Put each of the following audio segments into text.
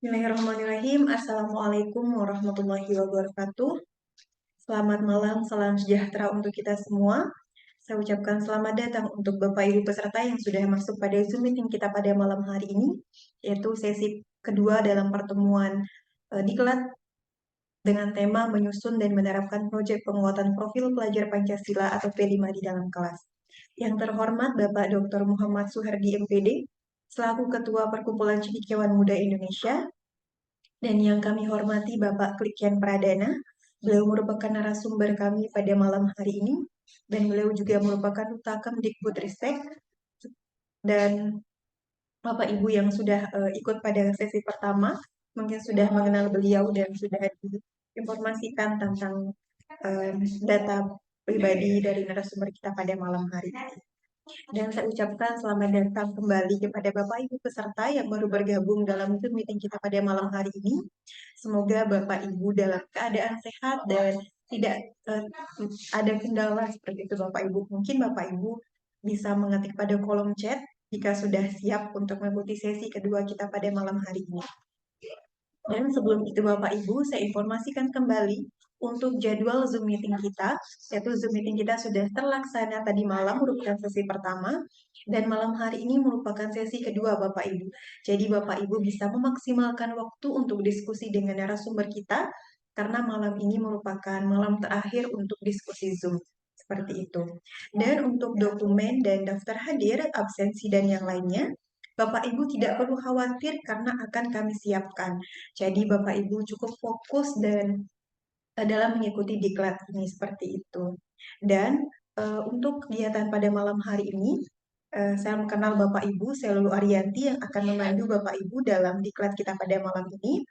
Bismillahirrahmanirrahim. Assalamualaikum warahmatullahi wabarakatuh. Selamat malam, salam sejahtera untuk kita semua. Saya ucapkan selamat datang untuk Bapak Ibu peserta yang sudah masuk pada Zoom meeting kita pada malam hari ini, yaitu sesi kedua dalam pertemuan diklat dengan tema menyusun dan menerapkan proyek penguatan profil pelajar Pancasila atau P5 di dalam kelas. Yang terhormat Bapak Dr. Muhammad Suhardi MPD, selaku Ketua Perkumpulan Cendekiawan Muda Indonesia, dan yang kami hormati Bapak Klikian Pradana. Beliau merupakan narasumber kami pada malam hari ini, dan beliau juga merupakan Duta Kemdikbudristek. Dan Bapak Ibu yang sudah ikut pada sesi pertama, mungkin sudah mengenal beliau dan sudah diinformasikan tentang data pribadi dari narasumber kita pada malam hari ini. Dan saya ucapkan selamat datang kembali kepada Bapak Ibu peserta yang baru bergabung dalam Zoom meeting kita pada malam hari ini. Semoga Bapak Ibu dalam keadaan sehat dan tidak ada kendala seperti itu Bapak Ibu. Mungkin Bapak Ibu bisa mengetik pada kolom chat jika sudah siap untuk mengikuti sesi kedua kita pada malam hari ini. Dan sebelum itu Bapak Ibu, saya informasikan kembali untuk jadwal Zoom meeting kita, yaitu Zoom meeting kita sudah terlaksana tadi malam merupakan sesi pertama, dan malam hari ini merupakan sesi kedua Bapak Ibu. Jadi Bapak Ibu bisa memaksimalkan waktu untuk diskusi dengan narasumber kita, karena malam ini merupakan malam terakhir untuk diskusi Zoom. Seperti itu. Dan untuk dokumen dan daftar hadir, absensi, dan yang lainnya, Bapak Ibu tidak perlu khawatir karena akan kami siapkan. Jadi Bapak Ibu cukup fokus dan dalam mengikuti diklat ini seperti itu. Dan untuk kegiatan pada malam hari ini, saya mengenal Bapak Ibu, saya Lulu Arianti yang akan memandu Bapak Ibu dalam diklat kita pada malam ini.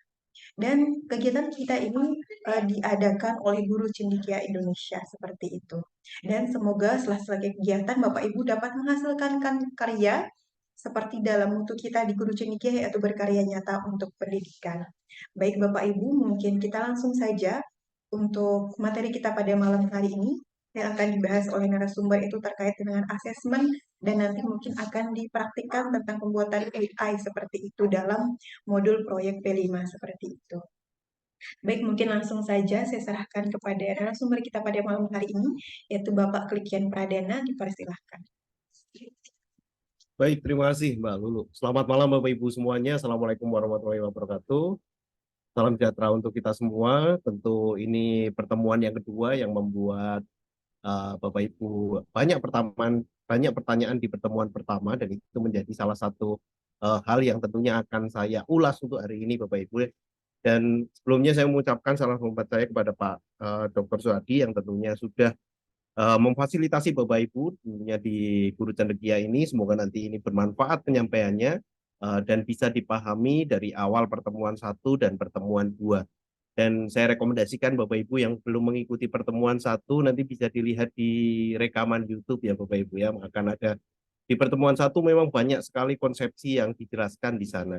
Dan kegiatan kita ini diadakan oleh Guru Cendekia Indonesia seperti itu. Dan semoga setelah selesai kegiatan Bapak Ibu dapat menghasilkan karya seperti dalam mutu kita di Guru Cendekia, yaitu berkarya nyata untuk pendidikan. Baik Bapak Ibu, mungkin kita langsung saja untuk materi kita pada malam hari ini yang akan dibahas oleh narasumber itu terkait dengan asesmen dan nanti mungkin akan dipraktikkan tentang pembuatan AI seperti itu dalam modul proyek P5 seperti itu. Baik, mungkin langsung saja saya serahkan kepada narasumber kita pada malam hari ini, yaitu Bapak Klikian Pradana, dipersilahkan. Baik, terima kasih Mbak Lulu. Selamat malam Bapak Ibu semuanya. Assalamualaikum warahmatullahi wabarakatuh. Salam sejahtera untuk kita semua. Tentu ini pertemuan yang kedua yang membuat Bapak Ibu banyak pertanyaan di pertemuan pertama, dan itu menjadi salah satu hal yang tentunya akan saya ulas untuk hari ini Bapak Ibu. Dan sebelumnya saya mengucapkan salam hormat saya kepada Pak Dr. Suhadi yang tentunya sudah memfasilitasi Bapak Ibu tentunya di Guru Cendekia ini. Semoga nanti ini bermanfaat penyampaiannya dan bisa dipahami dari awal pertemuan 1 dan pertemuan 2. Dan saya rekomendasikan Bapak Ibu yang belum mengikuti pertemuan 1 nanti bisa dilihat di rekaman YouTube ya Bapak Ibu ya. Akan ada di pertemuan 1 memang banyak sekali konsepsi yang dijelaskan di sana.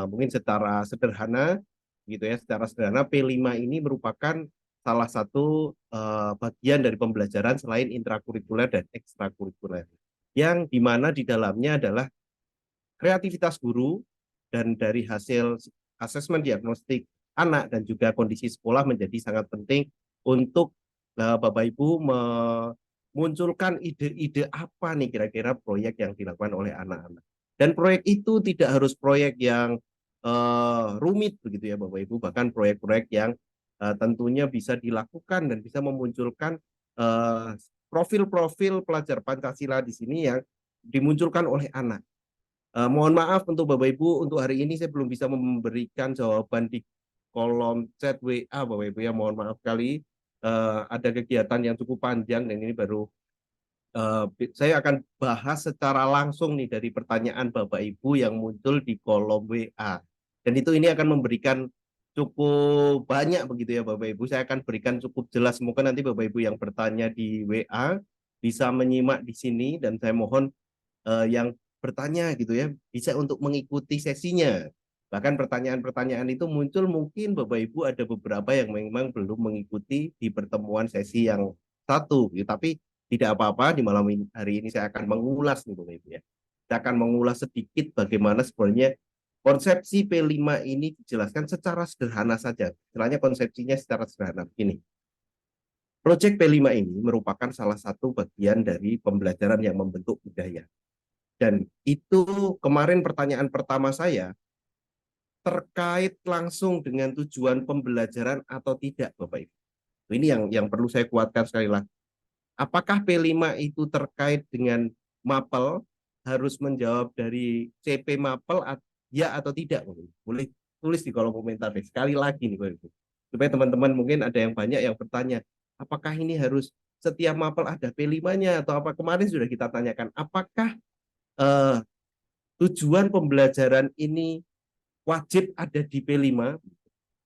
Mungkin secara sederhana gitu ya, secara sederhana P5 ini merupakan salah satu bagian dari pembelajaran selain intrakurikuler dan ekstrakurikuler, yang dimana di dalamnya adalah kreativitas guru, dan dari hasil asesmen diagnostik anak dan juga kondisi sekolah menjadi sangat penting untuk Bapak Ibu memunculkan ide-ide apa nih kira-kira proyek yang dilakukan oleh anak-anak. Dan proyek itu tidak harus proyek yang rumit begitu ya Bapak Ibu, bahkan proyek-proyek yang tentunya bisa dilakukan dan bisa memunculkan profil-profil pelajar Pancasila di sini yang dimunculkan oleh anak. Mohon maaf untuk Bapak Ibu, untuk hari ini saya belum bisa memberikan jawaban di kolom chat WA Bapak Ibu ya, mohon maaf sekali. Ada kegiatan yang cukup panjang dan ini baru saya akan bahas secara langsung nih dari pertanyaan Bapak Ibu yang muncul di kolom WA. Dan ini akan memberikan cukup banyak begitu ya Bapak Ibu. Saya akan berikan cukup jelas. Semoga nanti Bapak Ibu yang bertanya di WA bisa menyimak di sini, dan saya mohon yang bertanya gitu ya bisa untuk mengikuti sesinya. Bahkan pertanyaan-pertanyaan itu muncul mungkin Bapak Ibu ada beberapa yang memang belum mengikuti di pertemuan sesi yang 1 gitu. Tapi tidak apa-apa, di malam hari ini saya akan mengulas nih Bapak Ibu ya. Saya akan mengulas sedikit bagaimana sebenarnya Konsepsi P5 ini dijelaskan secara sederhana saja. Istilahnya konsepsinya secara sederhana. Ini, proyek P5 ini merupakan salah satu bagian dari pembelajaran yang membentuk budaya. Dan itu kemarin pertanyaan pertama saya terkait langsung dengan tujuan pembelajaran atau tidak, Bapak Ibu. Ini yang perlu saya kuatkan sekali lagi. Apakah P5 itu terkait dengan mapel, harus menjawab dari CP mapel, ya atau tidak? Boleh tulis di kolom komentar deh. Sekali lagi nih, Bapak Ibu. Supaya teman-teman mungkin ada yang banyak yang bertanya, apakah ini harus setiap mapel ada P5-nya atau apa? Kemarin sudah kita tanyakan, apakah eh, tujuan pembelajaran ini wajib ada di P5,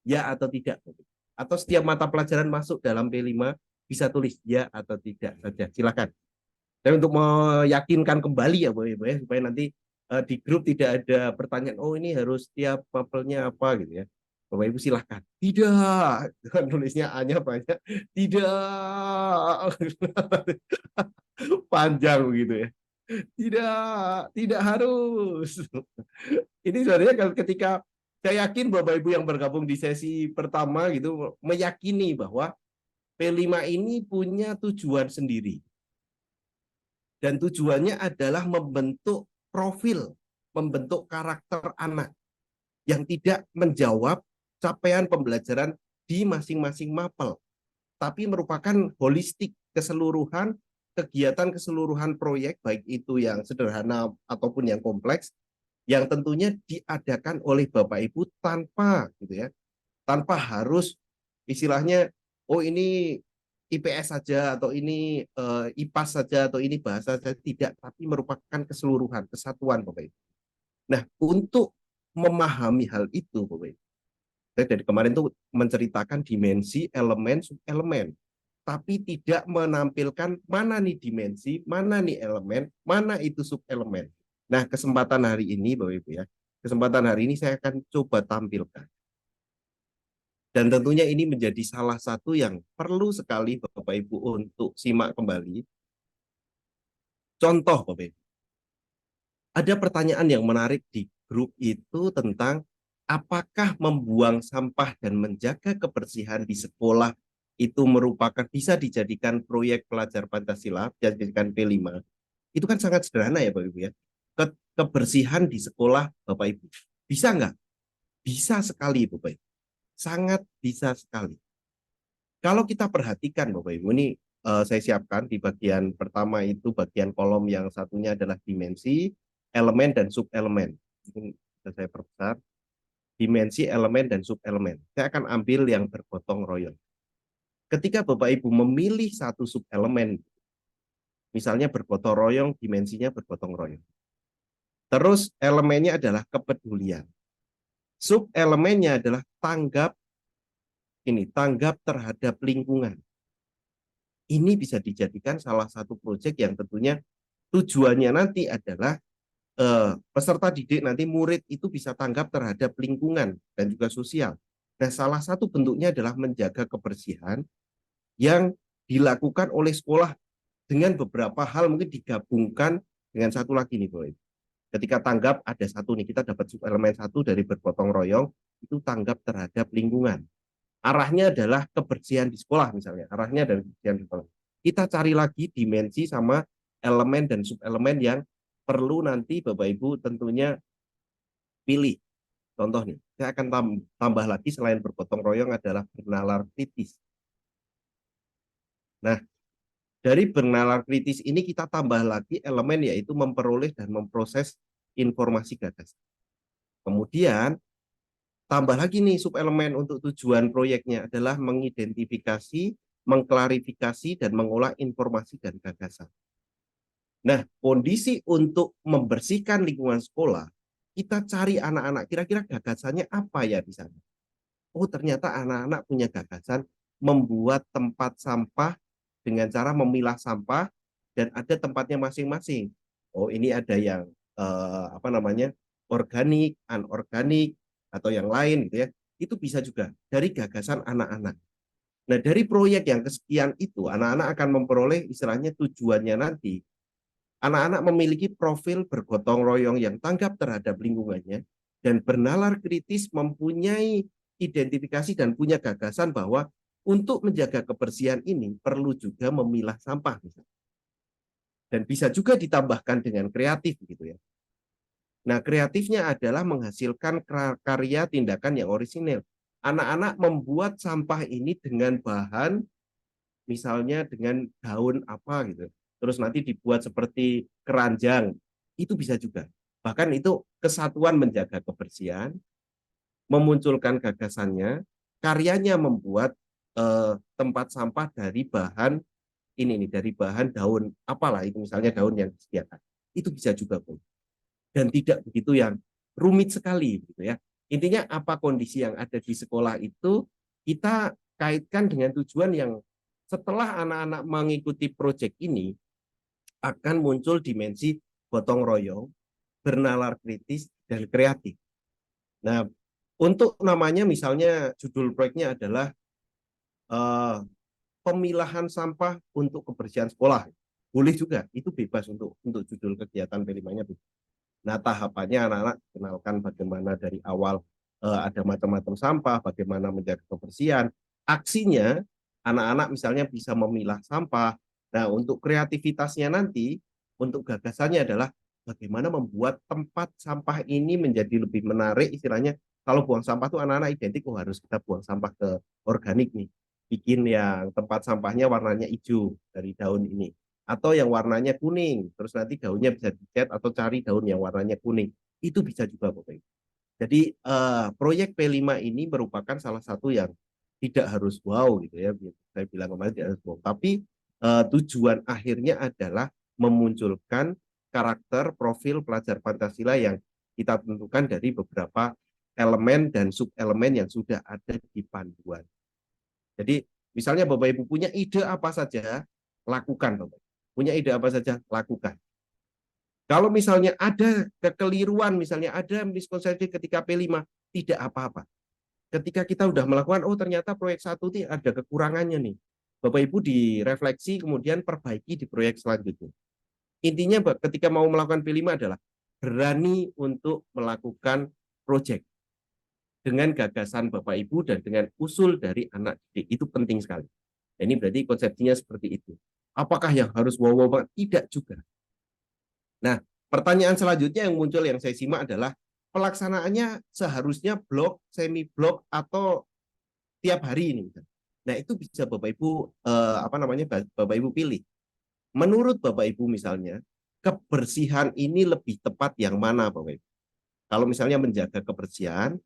ya atau tidak? Atau setiap mata pelajaran masuk dalam P5 bisa tulis ya atau tidak saja. Silakan. Dan untuk meyakinkan kembali ya, Bapak Ibu, ya, supaya nanti di grup tidak ada pertanyaan, oh ini harus setiap mapelnya apa gitu ya. Bapak Ibu silahkan. Tidak. Tulisnya A-nya banyak. Tidak. Panjang begitu ya. Tidak harus. Ini sebenarnya ketika saya yakin Bapak Ibu yang bergabung di sesi pertama gitu meyakini bahwa P5 ini punya tujuan sendiri. Dan tujuannya adalah membentuk profil, membentuk karakter anak yang tidak menjawab capaian pembelajaran di masing-masing mapel, tapi merupakan holistik keseluruhan kegiatan keseluruhan proyek, baik itu yang sederhana ataupun yang kompleks, yang tentunya diadakan oleh Bapak Ibu tanpa gitu ya, tanpa harus istilahnya oh ini IPS saja atau ini IPAS saja atau ini bahasa saja, tidak, tapi merupakan keseluruhan kesatuan Bapak Ibu. Nah, untuk memahami hal itu Bapak Ibu, saya dari kemarin tuh menceritakan dimensi elemen subelemen, tapi tidak menampilkan mana nih dimensi, mana nih elemen, mana itu subelemen. Nah, kesempatan hari ini Bapak Ibu ya, kesempatan hari ini saya akan coba tampilkan. Dan tentunya ini menjadi salah satu yang perlu sekali Bapak Ibu untuk simak kembali. Contoh Bapak Ibu, ada pertanyaan yang menarik di grup itu tentang apakah membuang sampah dan menjaga kebersihan di sekolah itu merupakan bisa dijadikan proyek pelajar Pancasila, dijadikan P5. Itu kan sangat sederhana ya Bapak Ibu ya. Kebersihan di sekolah Bapak Ibu. Bisa nggak? Bisa sekali Bapak Ibu. Sangat bisa sekali. Kalau kita perhatikan Bapak Ibu, ini saya siapkan di bagian pertama itu bagian kolom yang satunya adalah dimensi, elemen, dan subelemen. Mungkin bisa saya perbesar. Dimensi, elemen, dan subelemen. Saya akan ambil yang bergotong royong. Ketika Bapak Ibu memilih satu subelemen, misalnya bergotong royong, dimensinya bergotong royong. Terus elemennya adalah kepedulian. Subelemennya adalah tanggap terhadap lingkungan. Ini bisa dijadikan salah satu proyek yang tentunya tujuannya nanti adalah peserta didik nanti murid itu bisa tanggap terhadap lingkungan dan juga sosial. Nah, salah satu bentuknya adalah menjaga kebersihan yang dilakukan oleh sekolah dengan beberapa hal mungkin digabungkan dengan satu lagi nih, Boy. Ketika tanggap ada satu nih, kita dapat elemen satu dari bergotong royong, itu tanggap terhadap lingkungan. Arahnya adalah kebersihan di sekolah misalnya, arahnya dari kebersihan di sekolah. Kita cari lagi dimensi sama elemen dan subelemen yang perlu nanti Bapak Ibu tentunya pilih. Contoh nih, saya akan tambah lagi selain bergotong royong adalah bernalar kritis. Nah, dari bernalar kritis ini kita tambah lagi elemen yaitu memperoleh dan memproses informasi gagasan. Kemudian tambah lagi nih subelemen untuk tujuan proyeknya adalah mengidentifikasi, mengklarifikasi, dan mengolah informasi dan gagasan. Nah, kondisi untuk membersihkan lingkungan sekolah, kita cari anak-anak, kira-kira gagasannya apa ya di sana? Oh, ternyata anak-anak punya gagasan membuat tempat sampah dengan cara memilah sampah dan ada tempatnya masing-masing. Oh, ini ada yang apa namanya? Organik, anorganik atau yang lain gitu ya. Itu bisa juga dari gagasan anak-anak. Nah, dari proyek yang kesekian itu, anak-anak akan memperoleh istilahnya tujuannya nanti. Anak-anak memiliki profil bergotong royong yang tanggap terhadap lingkungannya, Dan bernalar kritis mempunyai identifikasi dan punya gagasan bahwa untuk menjaga kebersihan ini perlu juga memilah sampah misalnya. Dan bisa juga ditambahkan dengan kreatif gitu ya. Nah, kreatifnya adalah menghasilkan karya tindakan yang orisinil. Anak-anak membuat sampah ini dengan bahan misalnya dengan daun apa gitu. Terus nanti dibuat seperti keranjang. Itu bisa juga. Bahkan itu kesatuan menjaga kebersihan, memunculkan gagasannya, karyanya membuat tempat sampah dari bahan ini nih, dari bahan daun apalah itu misalnya daun yang disediakan. Itu bisa juga, Bung. Dan tidak begitu yang rumit sekali gitu ya. Intinya apa kondisi yang ada di sekolah itu kita kaitkan dengan tujuan yang setelah anak-anak mengikuti proyek ini akan muncul dimensi gotong royong, bernalar kritis dan kreatif. Nah, untuk namanya misalnya judul proyeknya adalah uh, pemilahan sampah untuk kebersihan sekolah. Boleh juga, itu bebas untuk judul kegiatan P5-nya. Nah, tahapannya anak-anak kenalkan bagaimana dari awal ada macam-macam sampah, bagaimana menjaga kebersihan. Aksinya, anak-anak misalnya bisa memilah sampah. Nah, untuk kreativitasnya nanti, untuk gagasannya adalah bagaimana membuat tempat sampah ini menjadi lebih menarik, istilahnya kalau buang sampah tuh anak-anak identik, oh harus kita buang sampah ke organik nih. Bikin yang tempat sampahnya warnanya hijau dari daun ini atau yang warnanya kuning, terus nanti daunnya bisa dicat atau cari daun yang warnanya kuning. Itu bisa juga, Bapak Ibu. Jadi proyek P5 ini merupakan salah satu yang tidak harus wow gitu ya. Saya bilang kemarin tidak harus wow, tapi tujuan akhirnya adalah memunculkan karakter profil pelajar Pancasila yang kita tentukan dari beberapa elemen dan sub-elemen yang sudah ada di panduan. Jadi misalnya Bapak Ibu punya ide apa saja, lakukan Bapak. Punya ide apa saja, lakukan. Kalau misalnya ada kekeliruan, misalnya ada miskonsepsi ketika P5, tidak apa-apa. Ketika kita sudah melakukan, oh ternyata proyek 1 ini ada kekurangannya nih. Bapak Ibu direfleksi, kemudian perbaiki di proyek selanjutnya. Intinya ketika mau melakukan P5 adalah berani untuk melakukan proyek dengan gagasan Bapak Ibu dan dengan usul dari anak didik. Itu penting sekali. Ini berarti konsepsinya seperti itu. Apakah yang harus wow-wow banget? Tidak juga. Nah, pertanyaan selanjutnya yang muncul yang saya simak adalah pelaksanaannya seharusnya blok, semi blok atau tiap hari ini. Nah, itu bisa Bapak Ibu Bapak Ibu pilih. Menurut Bapak Ibu misalnya, kebersihan ini lebih tepat yang mana Bapak Ibu? Kalau misalnya menjaga kebersihan,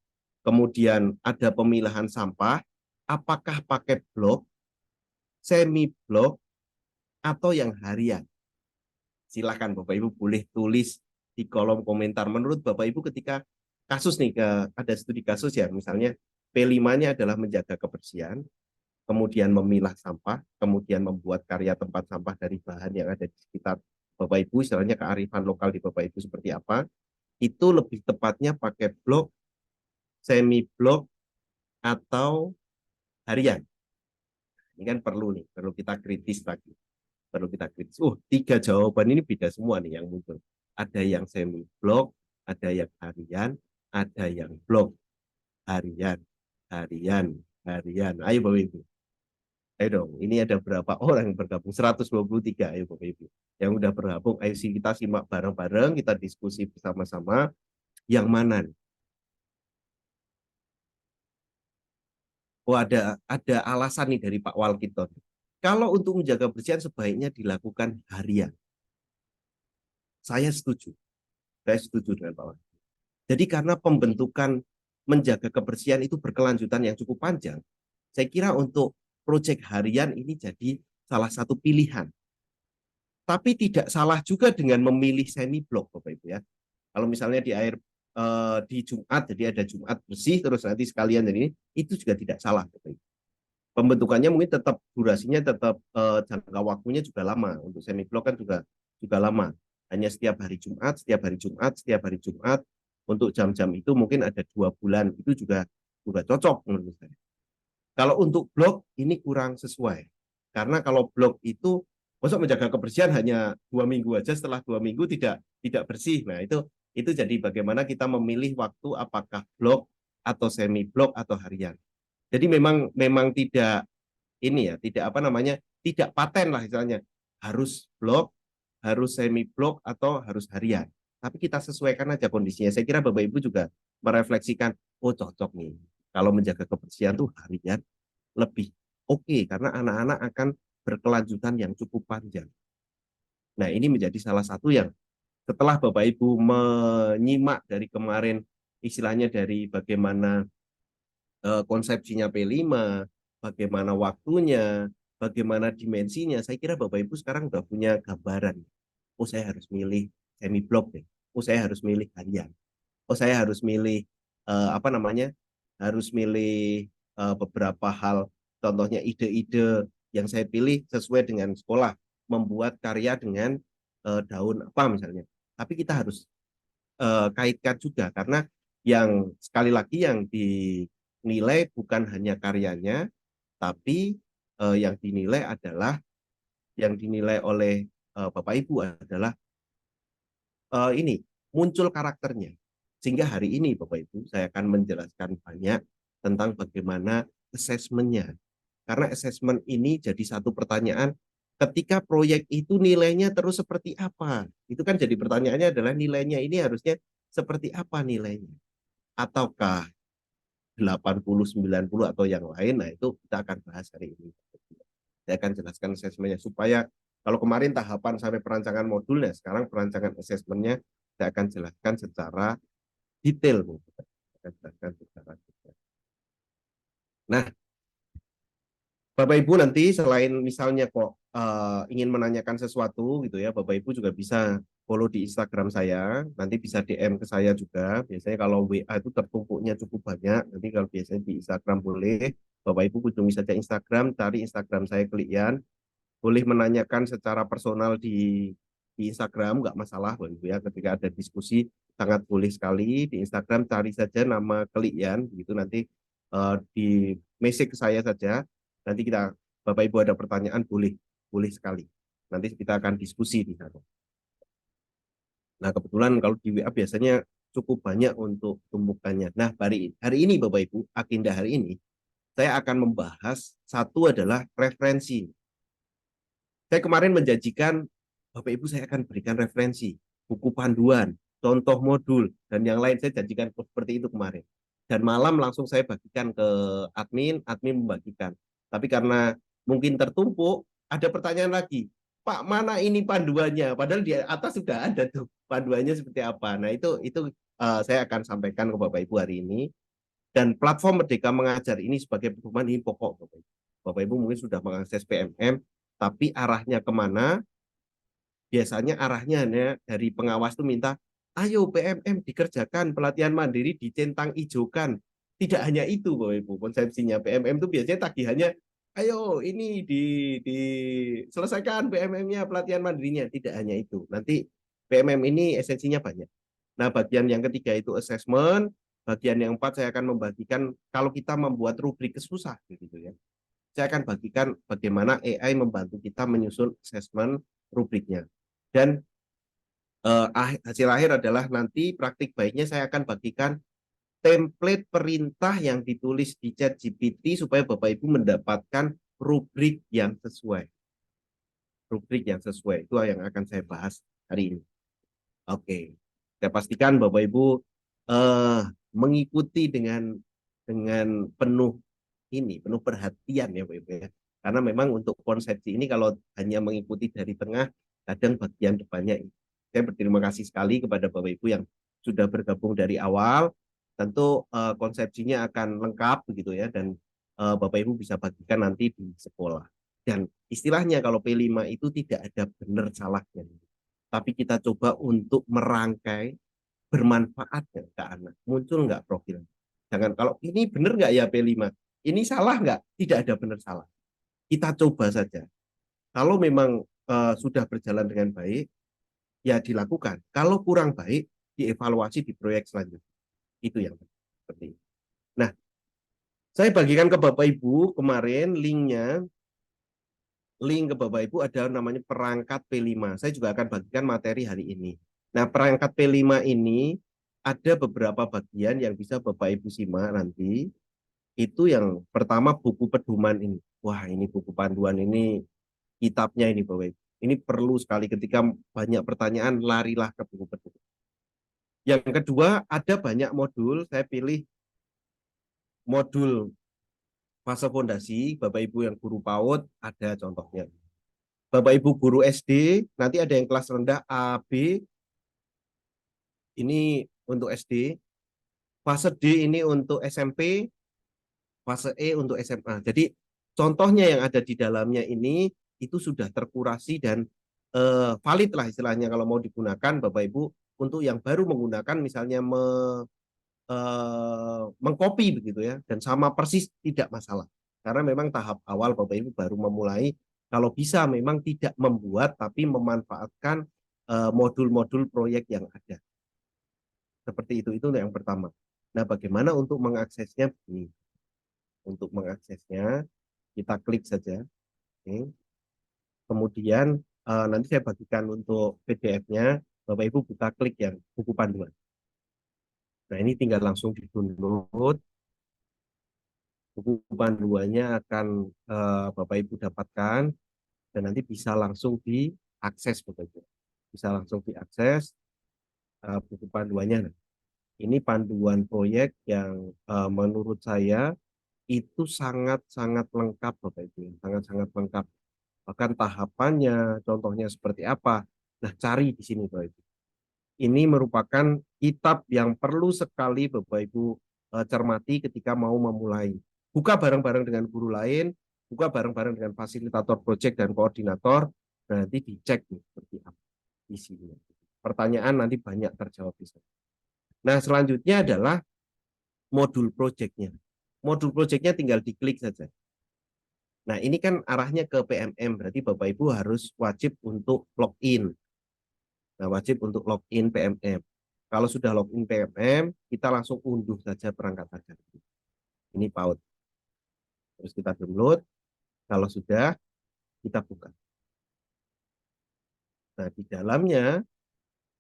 kemudian ada pemilahan sampah, apakah pakai blok, semi blok atau yang harian? Silahkan Bapak Ibu boleh tulis di kolom komentar. Menurut Bapak Ibu ketika kasus nih, ada studi kasus ya, misalnya P5-nya adalah menjaga kebersihan, kemudian memilah sampah, kemudian membuat karya tempat sampah dari bahan yang ada di sekitar Bapak Ibu, istilahnya kearifan lokal di Bapak Ibu seperti apa, itu lebih tepatnya pakai blok, semi blok, atau harian. Ini kan perlu nih, perlu kita kritis lagi. Perlu kita kritis. 3 jawaban ini beda semua nih yang muncul. Ada yang semi blok, ada yang harian, ada yang blok. Harian, harian, harian. Ayo Bapak Ibu. Ayo dong, ini ada berapa orang yang bergabung? 123. Ayo Bapak Ibu. Yang udah bergabung, ayo kita simak bareng-bareng, kita diskusi bersama-sama. Yang mana nih? Oh, ada alasan nih dari Pak Walkiton. Kalau untuk menjaga kebersihan sebaiknya dilakukan harian. Saya setuju. Saya setuju dengan Pak Walkiton. Jadi karena pembentukan menjaga kebersihan itu berkelanjutan yang cukup panjang, saya kira untuk proyek harian ini jadi salah satu pilihan. Tapi tidak salah juga dengan memilih semi blok, Bapak Ibu ya. Kalau misalnya di Jumat, jadi ada Jumat bersih, terus nanti sekalian jadi ini, itu juga tidak salah, Bapak Ibu. Pembentukannya mungkin tetap durasinya tetap jangka waktunya juga lama. Untuk semi blok kan juga lama. Hanya setiap hari Jumat, setiap hari Jumat, setiap hari Jumat. Untuk jam-jam itu mungkin ada 2 bulan. Itu juga cocok menurut saya. Kalau untuk blok ini kurang sesuai. Karena kalau blok itu, maksud menjaga kebersihan hanya 2 minggu aja, setelah 2 minggu tidak bersih. Nah itu Itu jadi bagaimana kita memilih waktu apakah blok atau semi blok atau harian. Jadi memang tidak ini ya, tidak apa namanya, tidak paten lah istilahnya. Harus blok, harus semi blok atau harus harian. Tapi kita sesuaikan aja kondisinya. Saya kira Bapak Ibu juga merefleksikan, oh cocok nih. Kalau menjaga kebersihan tuh harian lebih oke karena anak-anak akan berkelanjutan yang cukup panjang. Nah, ini menjadi salah satu yang setelah Bapak Ibu menyimak dari kemarin istilahnya dari bagaimana konsepsinya P5, bagaimana waktunya, bagaimana dimensinya, saya kira Bapak Ibu sekarang sudah punya gambaran. Oh, saya harus milih semi block deh. Oh, saya harus milih harian. Oh, saya harus milih apa namanya? Harus milih beberapa hal, contohnya ide-ide yang saya pilih sesuai dengan sekolah, membuat karya dengan daun apa misalnya. Tapi kita harus kaitkan juga karena yang sekali lagi yang dinilai bukan hanya karyanya, tapi yang dinilai adalah yang dinilai oleh Bapak Ibu adalah ini muncul karakternya. Sehingga hari ini Bapak Ibu saya akan menjelaskan banyak tentang bagaimana asesmennya. Karena asesmen ini jadi satu pertanyaan ketika proyek itu nilainya terus seperti apa. Itu kan jadi pertanyaannya adalah nilainya ini harusnya seperti apa nilainya. Ataukah 80, 90 atau yang lain. Nah, itu kita akan bahas hari ini. Saya akan jelaskan asesmennya supaya kalau kemarin tahapan sampai perancangan modulnya, sekarang perancangan asesmennya saya akan jelaskan secara detail. Saya akan jelaskan secara detail. Nah, Bapak Ibu nanti selain misalnya kok ingin menanyakan sesuatu gitu ya, Bapak Ibu juga bisa follow di Instagram saya, nanti bisa DM ke saya juga. Biasanya kalau WA itu tertumpuknya cukup banyak, nanti kalau biasanya di Instagram boleh, Bapak Ibu kunjungi saja Instagram, cari Instagram saya Kelian, boleh menanyakan secara personal di Instagram, nggak masalah Bapak Ibu ya, ketika ada diskusi sangat boleh sekali di Instagram, cari saja nama Kelian, gitu nanti di message ke saya saja. Nanti kita Bapak Ibu ada pertanyaan boleh sekali. Nanti kita akan diskusi di sana. Nah, kebetulan kalau di WA biasanya cukup banyak untuk tumpukannya. Nah, hari ini Bapak Ibu, agenda hari ini saya akan membahas satu adalah referensi. Saya kemarin menjanjikan Bapak Ibu saya akan berikan referensi, buku panduan, contoh modul dan yang lain saya janjikan seperti itu kemarin. Dan malam langsung saya bagikan ke admin, admin membagikan. Tapi karena mungkin tertumpuk, ada pertanyaan lagi. Pak, mana ini panduannya? Padahal di atas sudah ada tuh panduannya seperti apa. Nah, itu saya akan sampaikan ke Bapak Ibu hari ini. Dan platform Merdeka Mengajar ini sebagai pedoman ini pokok, Bapak Ibu. Bapak Ibu mungkin sudah mengakses PMM, tapi arahnya kemana? Biasanya arahnya hanya dari pengawas itu minta, ayo PMM dikerjakan, pelatihan mandiri dicentang ijokan. Tidak hanya itu, Bapak Ibu, konsepsinya PMM itu biasanya tagihannya, ayo ini diselesaikan PMM-nya, pelatihan mandirinya. Tidak hanya itu. Nanti PMM ini esensinya banyak. Nah, bagian yang ketiga itu assessment, bagian yang empat saya akan membagikan kalau kita membuat rubrik susah gitu ya. Saya akan bagikan bagaimana AI membantu kita menyusun assessment rubriknya. Dan hasil akhir adalah nanti praktik baiknya saya akan bagikan template perintah yang ditulis di chat GPT supaya Bapak Ibu mendapatkan rubrik yang sesuai. Rubrik yang sesuai itu yang akan saya bahas hari ini. Oke, saya pastikan Bapak Ibu mengikuti dengan penuh penuh perhatian ya Bapak Ibu ya. Karena memang untuk konsepsi ini kalau hanya mengikuti dari tengah, kadang bagian depannya. Saya berterima kasih sekali kepada Bapak Ibu yang sudah bergabung dari awal. Tentu konsepsinya akan lengkap begitu ya dan Bapak Ibu bisa bagikan nanti di sekolah. Dan istilahnya kalau P5 itu tidak ada benar salahnya. Tapi kita coba untuk merangkai bermanfaat nggak ke anak. Muncul nggak profil. Jangan kalau ini benar nggak ya P5, ini salah nggak? Tidak ada benar salah. Kita coba saja. Kalau memang sudah berjalan dengan baik, ya dilakukan. Kalau kurang baik, dievaluasi di proyek selanjutnya. Itu yang penting. Nah, saya bagikan ke Bapak Ibu kemarin linknya. Link ke Bapak Ibu ada namanya perangkat P5. Saya juga akan bagikan materi hari ini. Nah, perangkat P5 ini ada beberapa bagian yang bisa Bapak Ibu simak nanti. Itu yang pertama buku pedoman ini. Wah, ini buku panduan ini, kitabnya ini Bapak Ibu. Ini perlu sekali ketika banyak pertanyaan, larilah ke buku pedoman. Yang kedua, ada banyak modul. Saya pilih modul fase fondasi. Bapak Ibu yang guru PAUD, ada contohnya. Bapak Ibu guru SD, nanti ada yang kelas rendah A, B, ini untuk SD. Fase D ini untuk SMP, fase E untuk SMA. Jadi contohnya yang ada di dalamnya ini itu sudah terkurasi dan valid lah istilahnya kalau mau digunakan Bapak Ibu untuk yang baru menggunakan misalnya mengcopy begitu ya dan sama persis tidak masalah. Karena memang tahap awal Bapak Ibu baru memulai, kalau bisa memang tidak membuat tapi memanfaatkan modul-modul proyek yang ada. Seperti itu yang pertama. Nah, bagaimana untuk mengaksesnya? Begini. Untuk mengaksesnya, kita klik saja. Oke. Kemudian nanti saya bagikan untuk PDF-nya. Bapak Ibu buka klik yang buku panduan. Nah, ini tinggal langsung di-download. Buku panduannya akan Bapak Ibu dapatkan dan nanti bisa langsung diakses Bapak Ibu. Bisa langsung diakses buku panduannya. Nah, ini panduan proyek yang menurut saya itu sangat-sangat lengkap Bapak Ibu, sangat-sangat lengkap. Bahkan tahapannya, contohnya seperti apa. Nah, cari di sini Bapak Ibu. Ini merupakan kitab yang perlu sekali Bapak Ibu cermati ketika mau memulai. Buka bareng-bareng dengan guru lain, buka bareng-bareng dengan fasilitator proyek dan koordinator, nanti dicek nih, seperti apa isinya. Pertanyaan nanti banyak terjawab di sana. Nah, selanjutnya adalah modul proyeknya. Modul proyeknya tinggal diklik saja. Nah, ini kan arahnya ke PMM, berarti Bapak Ibu harus wajib untuk login. Nah, wajib untuk login PMM. Kalau sudah login PMM, kita langsung unduh saja perangkat ajar. Ini PAUD. Terus kita download. Kalau sudah, kita buka. Nah, di dalamnya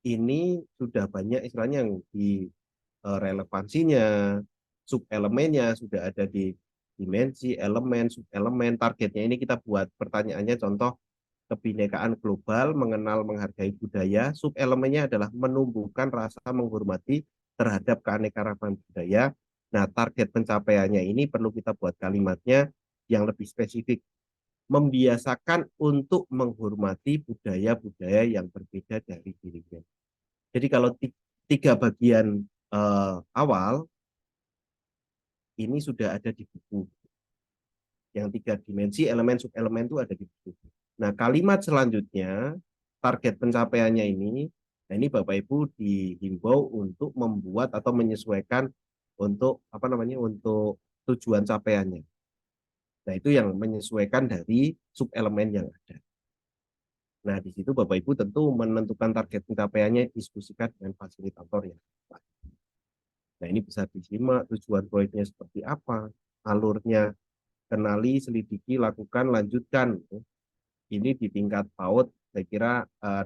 ini sudah banyak istilahnya yang di relevansinya, sub elemennya sudah ada di dimensi, elemen, sub elemen, targetnya ini kita buat pertanyaannya contoh kebinekaan global, mengenal menghargai budaya, sub elemennya adalah menumbuhkan rasa menghormati terhadap keanekaragaman budaya. Nah, target pencapaiannya ini perlu kita buat kalimatnya yang lebih spesifik, membiasakan untuk menghormati budaya-budaya yang berbeda dari dirinya. Jadi kalau tiga bagian awal ini sudah ada di buku. Yang tiga dimensi, elemen, subelemen itu ada di buku. Nah, kalimat selanjutnya, target pencapaiannya ini, nah ini Bapak Ibu dihimbau untuk membuat atau menyesuaikan untuk apa namanya, untuk tujuan capaiannya. Nah, itu yang menyesuaikan dari subelemen yang ada. Nah, di situ Bapak Ibu tentu menentukan target pencapaiannya, diskusikan dengan fasilitator yang tepat. Nah, ini bisa disimak tujuan proyeknya seperti apa, alurnya, kenali, selidiki, lakukan, lanjutkan. Ini di tingkat PAUD, saya kira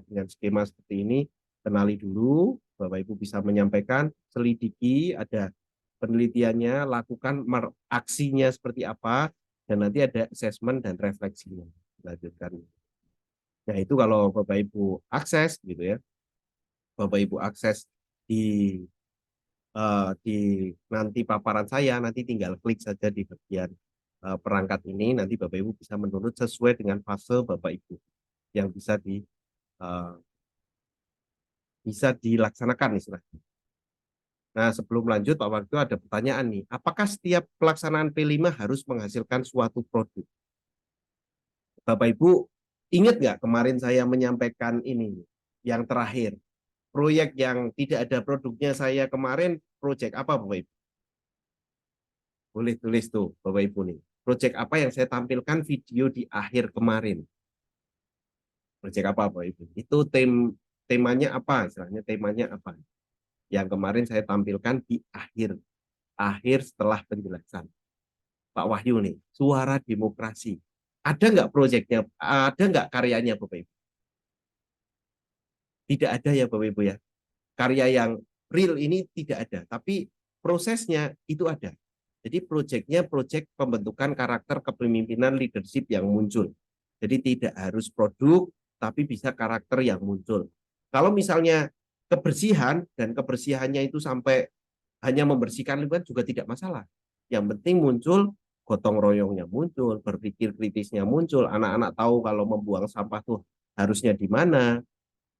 dengan skema seperti ini, kenali dulu, Bapak Ibu bisa menyampaikan, selidiki, ada penelitiannya, lakukan aksinya seperti apa, dan nanti ada assessment dan refleksinya. Lanjutkan. Nah, itu kalau Bapak Ibu akses, gitu ya, Bapak Ibu akses di nanti paparan saya, nanti tinggal klik saja di bagian perangkat ini, nanti Bapak Ibu bisa menurut sesuai dengan fase Bapak Ibu yang uh, bisa dilaksanakan istilahnya. Nah, sebelum lanjut Pak Waktu ada pertanyaan nih, apakah setiap pelaksanaan P5 harus menghasilkan suatu produk? Bapak Ibu ingat nggak kemarin saya menyampaikan ini yang terakhir, proyek yang tidak ada produknya saya kemarin, proyek apa Bapak Ibu? Boleh tulis tuh Bapak Ibu nih. Proyek apa yang saya tampilkan video di akhir kemarin? Proyek apa Bapak Ibu? Itu temanya apa? Istilahnya temanya apa? Yang kemarin saya tampilkan di akhir setelah penjelasan. Pak Wahyu nih, suara demokrasi. Ada nggak proyeknya? Ada nggak karyanya Bapak Ibu? Tidak ada ya Bapak Ibu ya. Karya yang real ini tidak ada, tapi prosesnya itu ada. Jadi proyeknya proyek pembentukan karakter kepemimpinan leadership yang muncul. Jadi tidak harus produk, tapi bisa karakter yang muncul. Kalau misalnya kebersihan dan kebersihannya itu sampai hanya membersihkan lingkungan juga tidak masalah. Yang penting muncul gotong royongnya muncul, berpikir kritisnya muncul, anak-anak tahu kalau membuang sampah tuh harusnya di mana,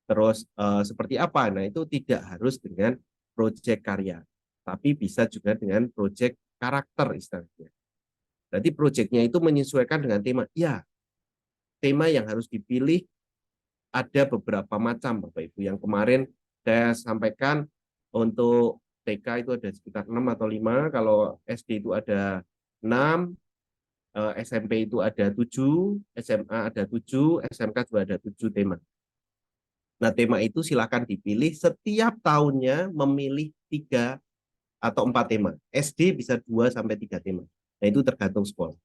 terus seperti apa. Nah, itu tidak harus dengan proyek karya, tapi bisa juga dengan proyek karakter istilahnya. Jadi proyeknya itu menyesuaikan dengan tema. Ya, tema yang harus dipilih ada beberapa macam Bapak Ibu. Yang kemarin saya sampaikan untuk TK itu ada sekitar 6 atau 5, kalau SD itu ada 6, SMP itu ada 7, SMA ada 7, SMK juga ada 7 tema. Nah, tema itu silakan dipilih setiap tahunnya memilih 3 atau 4 tema. SD bisa 2 sampai 3 tema. Nah, itu tergantung sekolah.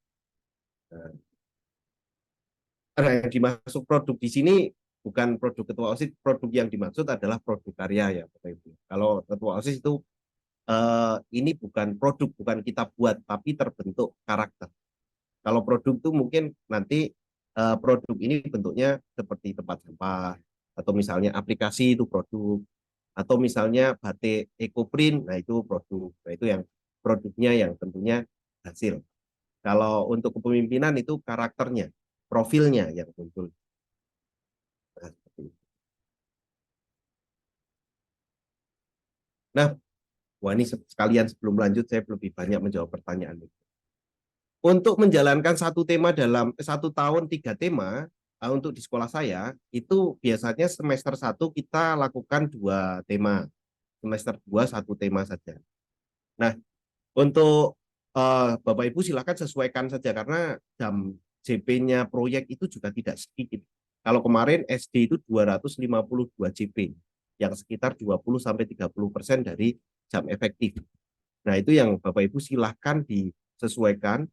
Nah, yang dimaksud produk di sini bukan produk ketua OSIS, produk yang dimaksud adalah produk karya ya Bapak Ibu. Kalau ketua OSIS itu ini bukan produk, bukan kita buat, tapi terbentuk karakter. Kalau produk itu mungkin nanti produk ini bentuknya seperti tempat sampah, atau misalnya aplikasi itu produk, atau misalnya batik ekoprint, nah itu produk. Nah itu yang produknya yang tentunya hasil. Kalau untuk kepemimpinan itu karakternya, profilnya yang muncul. Nah, seperti itu. Nah, wah ini sekalian sebelum lanjut saya lebih banyak menjawab pertanyaan. Untuk menjalankan satu tema dalam 1 tahun 3 tema, untuk di sekolah saya itu biasanya semester 1 kita lakukan 2 tema, semester 2 1 tema saja. Nah, untuk Bapak Ibu silakan sesuaikan saja karena jam JP-nya proyek itu juga tidak sedikit. Kalau kemarin SD itu 252 JP, yang sekitar 20 sampai 30% dari jam efektif. Nah, itu yang Bapak Ibu silakan disesuaikan,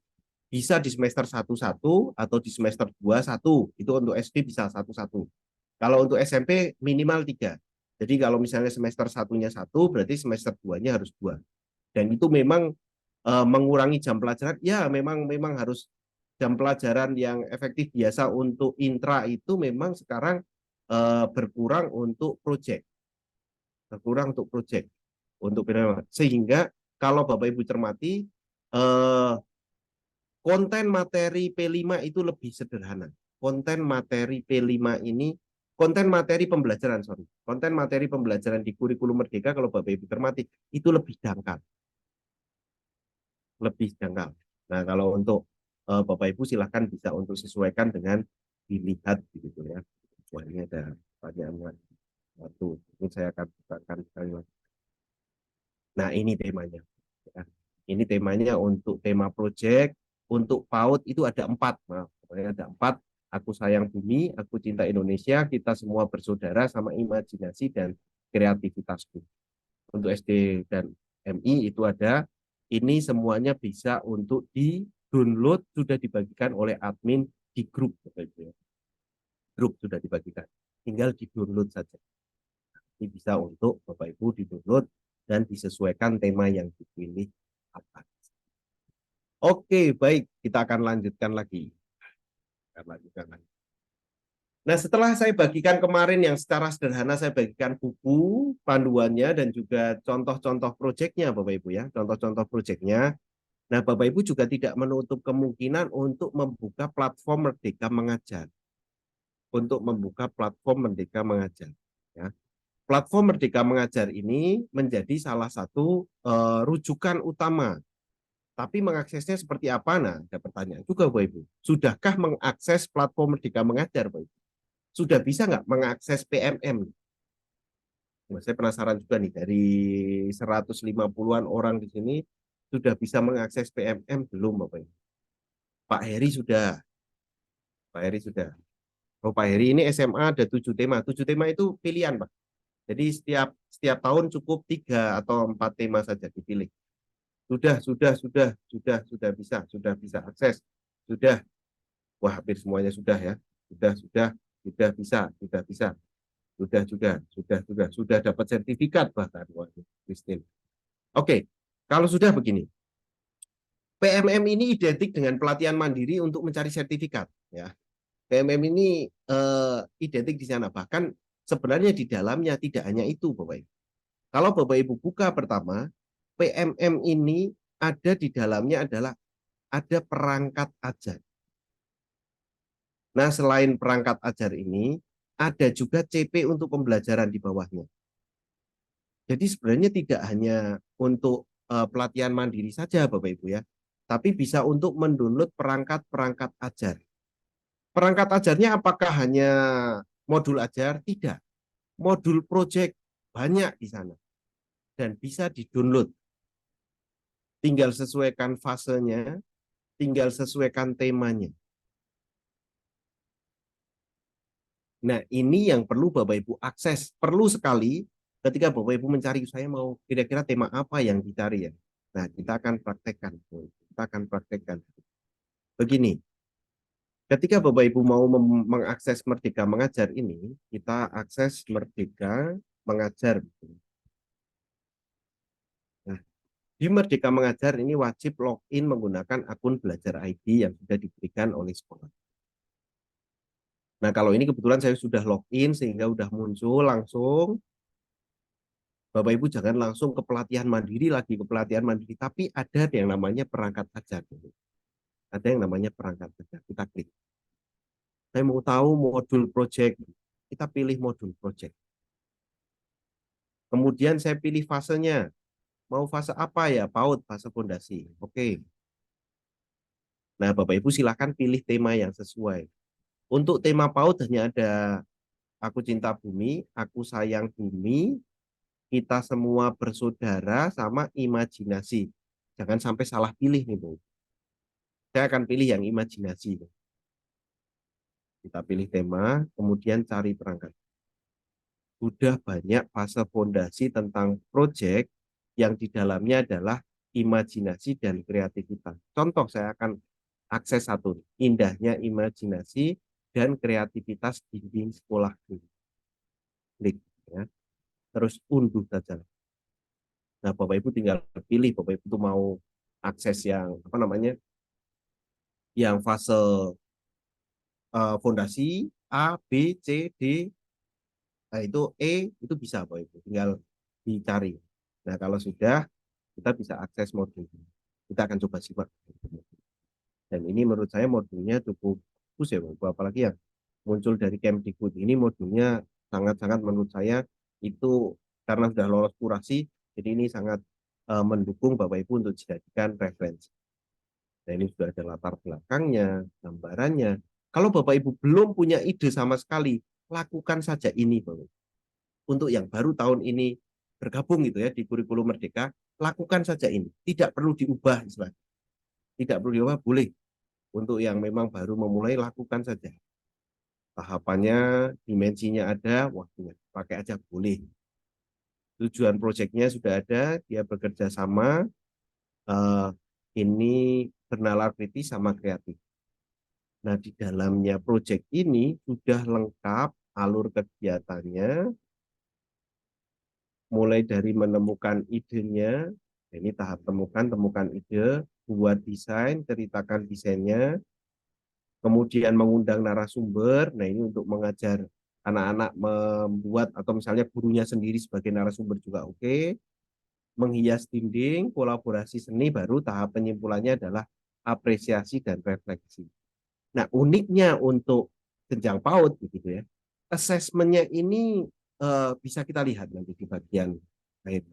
bisa di semester 1 1 atau di semester 2 1. Itu untuk SD bisa 1 1. Kalau untuk SMP minimal 3. Jadi kalau misalnya semester 1-nya 1, berarti semester 2-nya harus 2. Dan itu memang mengurangi jam pelajaran, ya memang harus jam pelajaran yang efektif biasa untuk intra itu memang sekarang berkurang untuk proyek, untuk sehingga kalau Bapak Ibu cermati konten materi P5 itu lebih sederhana. Konten materi P5 ini konten materi pembelajaran, konten materi pembelajaran di kurikulum Merdeka kalau Bapak Ibu cermati itu lebih dangkal, lebih dangkal. Nah, kalau untuk Bapak Ibu silahkan bisa untuk sesuaikan dengan dilihat gitu ya. Wah, ini ada pertanyaan lagi. Satu, ini saya akan bukakan sekali lagi. Nah, ini temanya. Ya. Ini temanya untuk tema proyek, untuk PAUD itu ada 4. Nah, pokoknya ada 4. Aku sayang bumi, aku cinta Indonesia, kita semua bersaudara sama imajinasi dan kreativitasku. Untuk SD dan MI itu ada. Ini semuanya bisa untuk di-download, sudah dibagikan oleh admin di grup. Grup sudah dibagikan. Tinggal di-download saja. Ini bisa untuk Bapak Ibu di-download dan disesuaikan tema yang dipilih apa. Oke, baik. Kita akan lanjutkan lagi. Nah, setelah saya bagikan kemarin yang secara sederhana saya bagikan buku panduannya dan juga contoh-contoh proyeknya Bapak Ibu ya, contoh-contoh proyeknya. Nah, Bapak Ibu juga tidak menutup kemungkinan untuk membuka platform Merdeka Mengajar. Untuk membuka platform Merdeka Mengajar. Ya. Platform Merdeka Mengajar ini menjadi salah satu rujukan utama. Tapi mengaksesnya seperti apa? Nah, ada pertanyaan juga Bapak Ibu. Sudahkah mengakses platform Merdeka Mengajar Bapak Ibu? Sudah bisa nggak mengakses PMM? Nah, saya penasaran juga nih, dari 150-an orang di sini sudah bisa mengakses PMM belum Bapak Ibu? Pak Heri sudah. Pak Heri sudah. Oh, Pak Heri ini SMA ada 7 tema. 7 tema itu pilihan Pak. Jadi setiap tahun cukup 3 atau 4 tema saja dipilih. Sudah bisa akses. Sudah. Wah, hampir semuanya sudah ya. Sudah bisa. Sudah dapat sertifikat bahkan. Waduh, Christine. Oke, kalau sudah begini. PMM ini identik dengan pelatihan mandiri untuk mencari sertifikat. Ya, PMM ini identik di sana. Bahkan sebenarnya di dalamnya tidak hanya itu, Bapak Ibu. Kalau Bapak Ibu buka pertama, PMM ini ada di dalamnya adalah ada perangkat ajar. Nah, selain perangkat ajar ini, ada juga CP untuk pembelajaran di bawahnya. Jadi sebenarnya tidak hanya untuk pelatihan mandiri saja, Bapak Ibu ya, tapi bisa untuk mendownload perangkat-perangkat ajar. Perangkat ajarnya apakah hanya modul ajar? Tidak. Modul project banyak di sana dan bisa di-download. Tinggal sesuaikan fasenya, tinggal sesuaikan temanya. Nah, ini yang perlu Bapak Ibu akses. Perlu sekali ketika Bapak Ibu mencari, saya mau kira-kira tema apa yang dicari ya. Nah, kita akan praktekkan. Kita akan praktekkan. Begini, ketika Bapak Ibu mau mengakses Merdeka Mengajar ini, kita akses Merdeka Mengajar. Nah, di Merdeka Mengajar ini wajib login menggunakan akun Belajar ID yang sudah diberikan oleh sekolah. Nah, kalau ini kebetulan saya sudah login sehingga sudah muncul langsung. Bapak Ibu jangan langsung ke pelatihan mandiri lagi, ke pelatihan mandiri, tapi ada yang namanya perangkat ajar. Ada yang namanya perangkat ajar. Kita klik. Saya mau tahu modul project. Kita pilih modul project. Kemudian saya pilih fasenya. Mau fase apa ya? PAUD, fase fondasi. Oke. Nah, Bapak Ibu silakan pilih tema yang sesuai. Untuk tema PAUD hanya ada Aku Cinta Bumi, Aku Sayang Bumi, Kita Semua Bersaudara, sama Imajinasi. Jangan sampai salah pilih nih, Bu. Saya akan pilih yang imajinasi. Kita pilih tema, kemudian cari perangkat. Sudah banyak fase fondasi tentang proyek yang di dalamnya adalah imajinasi dan kreativitas. Contoh saya akan akses satu, indahnya imajinasi dan kreativitas dinding sekolah. Klik ya. Terus unduh saja. Nah, Bapak Ibu tinggal pilih Bapak Ibu itu mau akses yang apa namanya? Yang fase fondasi A, B, C, D. Nah, itu E itu bisa Bapak Ibu tinggal dicari. Nah, kalau sudah kita bisa akses modul. Kita akan coba simak. Dan ini menurut saya modulnya cukup bagus ya, Bapak. Apalagi yang muncul dari Kemdikbud ini modulnya sangat-sangat menurut saya itu karena sudah lolos kurasi, jadi ini sangat mendukung Bapak Ibu untuk dijadikan referensi. Nah, ini sudah ada latar belakangnya, gambarannya. Kalau Bapak Ibu belum punya ide sama sekali, lakukan saja ini, Bapak. Untuk yang baru tahun ini bergabung gitu ya di kurikulum Merdeka, lakukan saja ini. Tidak perlu diubah, istilahnya. Tidak perlu diubah, boleh. Untuk yang memang baru memulai, lakukan saja. Tahapannya, dimensinya ada, waktunya pakai aja boleh. Tujuan proyeknya sudah ada, dia bekerja sama, ini bernalar kritis sama kreatif. Nah, di dalamnya proyek ini sudah lengkap alur kegiatannya, mulai dari menemukan idenya, ini tahap temukan ide, buat desain, ceritakan desainnya, kemudian mengundang narasumber. Nah, ini untuk mengajar anak-anak membuat atau misalnya gurunya sendiri sebagai narasumber juga oke. Menghias dinding, kolaborasi seni, baru tahap penyimpulannya adalah apresiasi dan refleksi. Nah, uniknya untuk jenjang PAUD begitu ya. Asesmennya ini bisa kita lihat nanti di bagian akhir.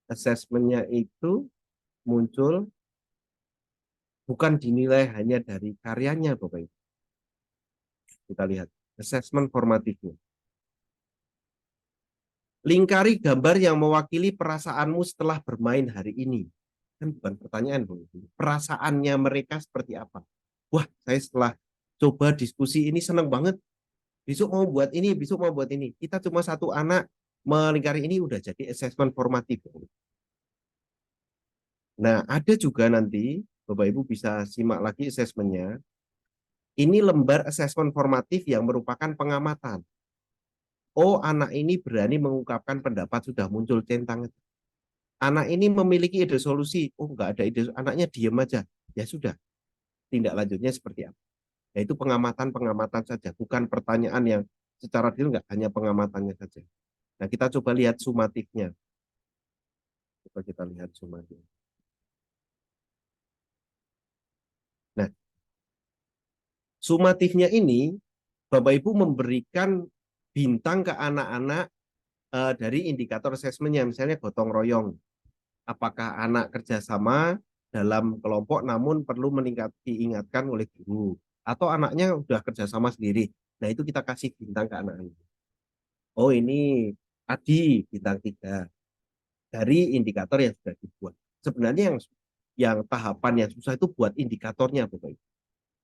Asesmennya itu muncul bukan dinilai hanya dari karyanya, Bapak Ibu. Kita lihat asesmen formatifnya. Lingkari gambar yang mewakili perasaanmu setelah bermain hari ini. Kan bukan pertanyaan, Bapak Ibu. Perasaannya mereka seperti apa? Wah, saya setelah coba diskusi ini senang banget. Besok mau buat ini, besok mau buat ini. Kita cuma satu anak melingkari ini udah jadi asesmen formatif. Nah, ada juga nanti Bapak Ibu bisa simak lagi asesmennya. Ini lembar asesmen formatif yang merupakan pengamatan. Oh, anak ini berani mengungkapkan pendapat, sudah muncul centang. Anak ini memiliki ide solusi. Oh, nggak ada ide, anaknya diam aja. Ya sudah, tindak lanjutnya seperti apa? Yaitu pengamatan-pengamatan saja, bukan pertanyaan yang secara detail, nggak hanya pengamatannya saja. Nah, kita coba lihat sumatifnya. Coba kita lihat sumatif. Nah, sumatifnya ini, Bapak Ibu memberikan bintang ke anak-anak dari indikator asesmennya, misalnya gotong royong. Apakah anak kerjasama dalam kelompok namun perlu diingatkan oleh guru. Atau anaknya sudah kerjasama sendiri. Nah, itu kita kasih bintang ke anak-anak. Oh, ini Adi, bintang 3. Dari indikator yang sudah dibuat. Sebenarnya yang tahapan yang susah itu buat indikatornya, Bapak Ibu.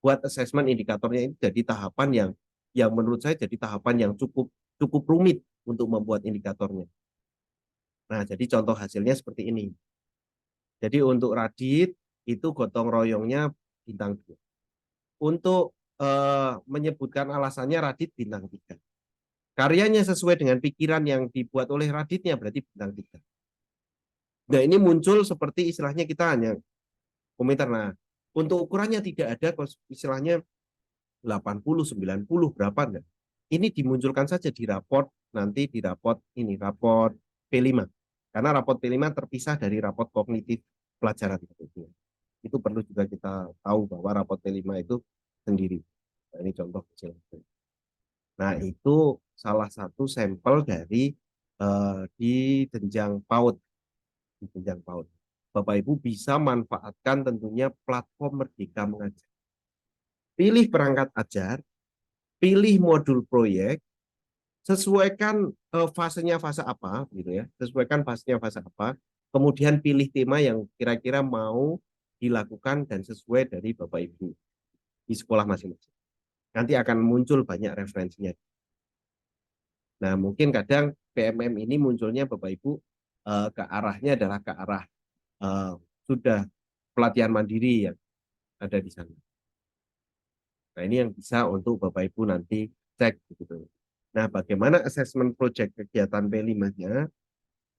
Buat asesmen indikatornya itu jadi tahapan yang menurut saya jadi tahapan yang cukup cukup rumit untuk membuat indikatornya. Nah, jadi contoh hasilnya seperti ini. Jadi untuk Radit itu gotong royongnya bintang 2. Untuk menyebutkan alasannya Radit bintang 3. Karyanya sesuai dengan pikiran yang dibuat oleh Raditnya berarti bintang 3. Nah, ini muncul seperti istilahnya kita hanya komentar. Nah, untuk ukurannya tidak ada istilahnya 80, 90 berapa enggak. Ini dimunculkan saja di raport, nanti di raport ini, raport P5. Karena raport P5 terpisah dari raport kognitif pelajaran. Itu perlu juga kita tahu bahwa raport P5 itu sendiri. Nah, ini contoh kecil. Nah, itu salah satu sampel dari di jenjang PAUD. Di jenjang PAUD. Bapak Ibu bisa manfaatkan tentunya platform Merdeka Mengajar. Pilih perangkat ajar, pilih modul proyek, sesuaikan fasenya fase apa, gitu ya. Sesuaikan fasenya fase apa. Kemudian pilih tema yang kira-kira mau dilakukan dan sesuai dari Bapak Ibu di sekolah masing-masing. Nanti akan muncul banyak referensinya. Nah, mungkin kadang PMM ini munculnya Bapak Ibu ke arahnya adalah ke arah sudah pelatihan mandiri yang ada di sana. Nah, ini yang bisa untuk Bapak Ibu nanti cek gitu. Nah, bagaimana asesmen project kegiatan P5-nya?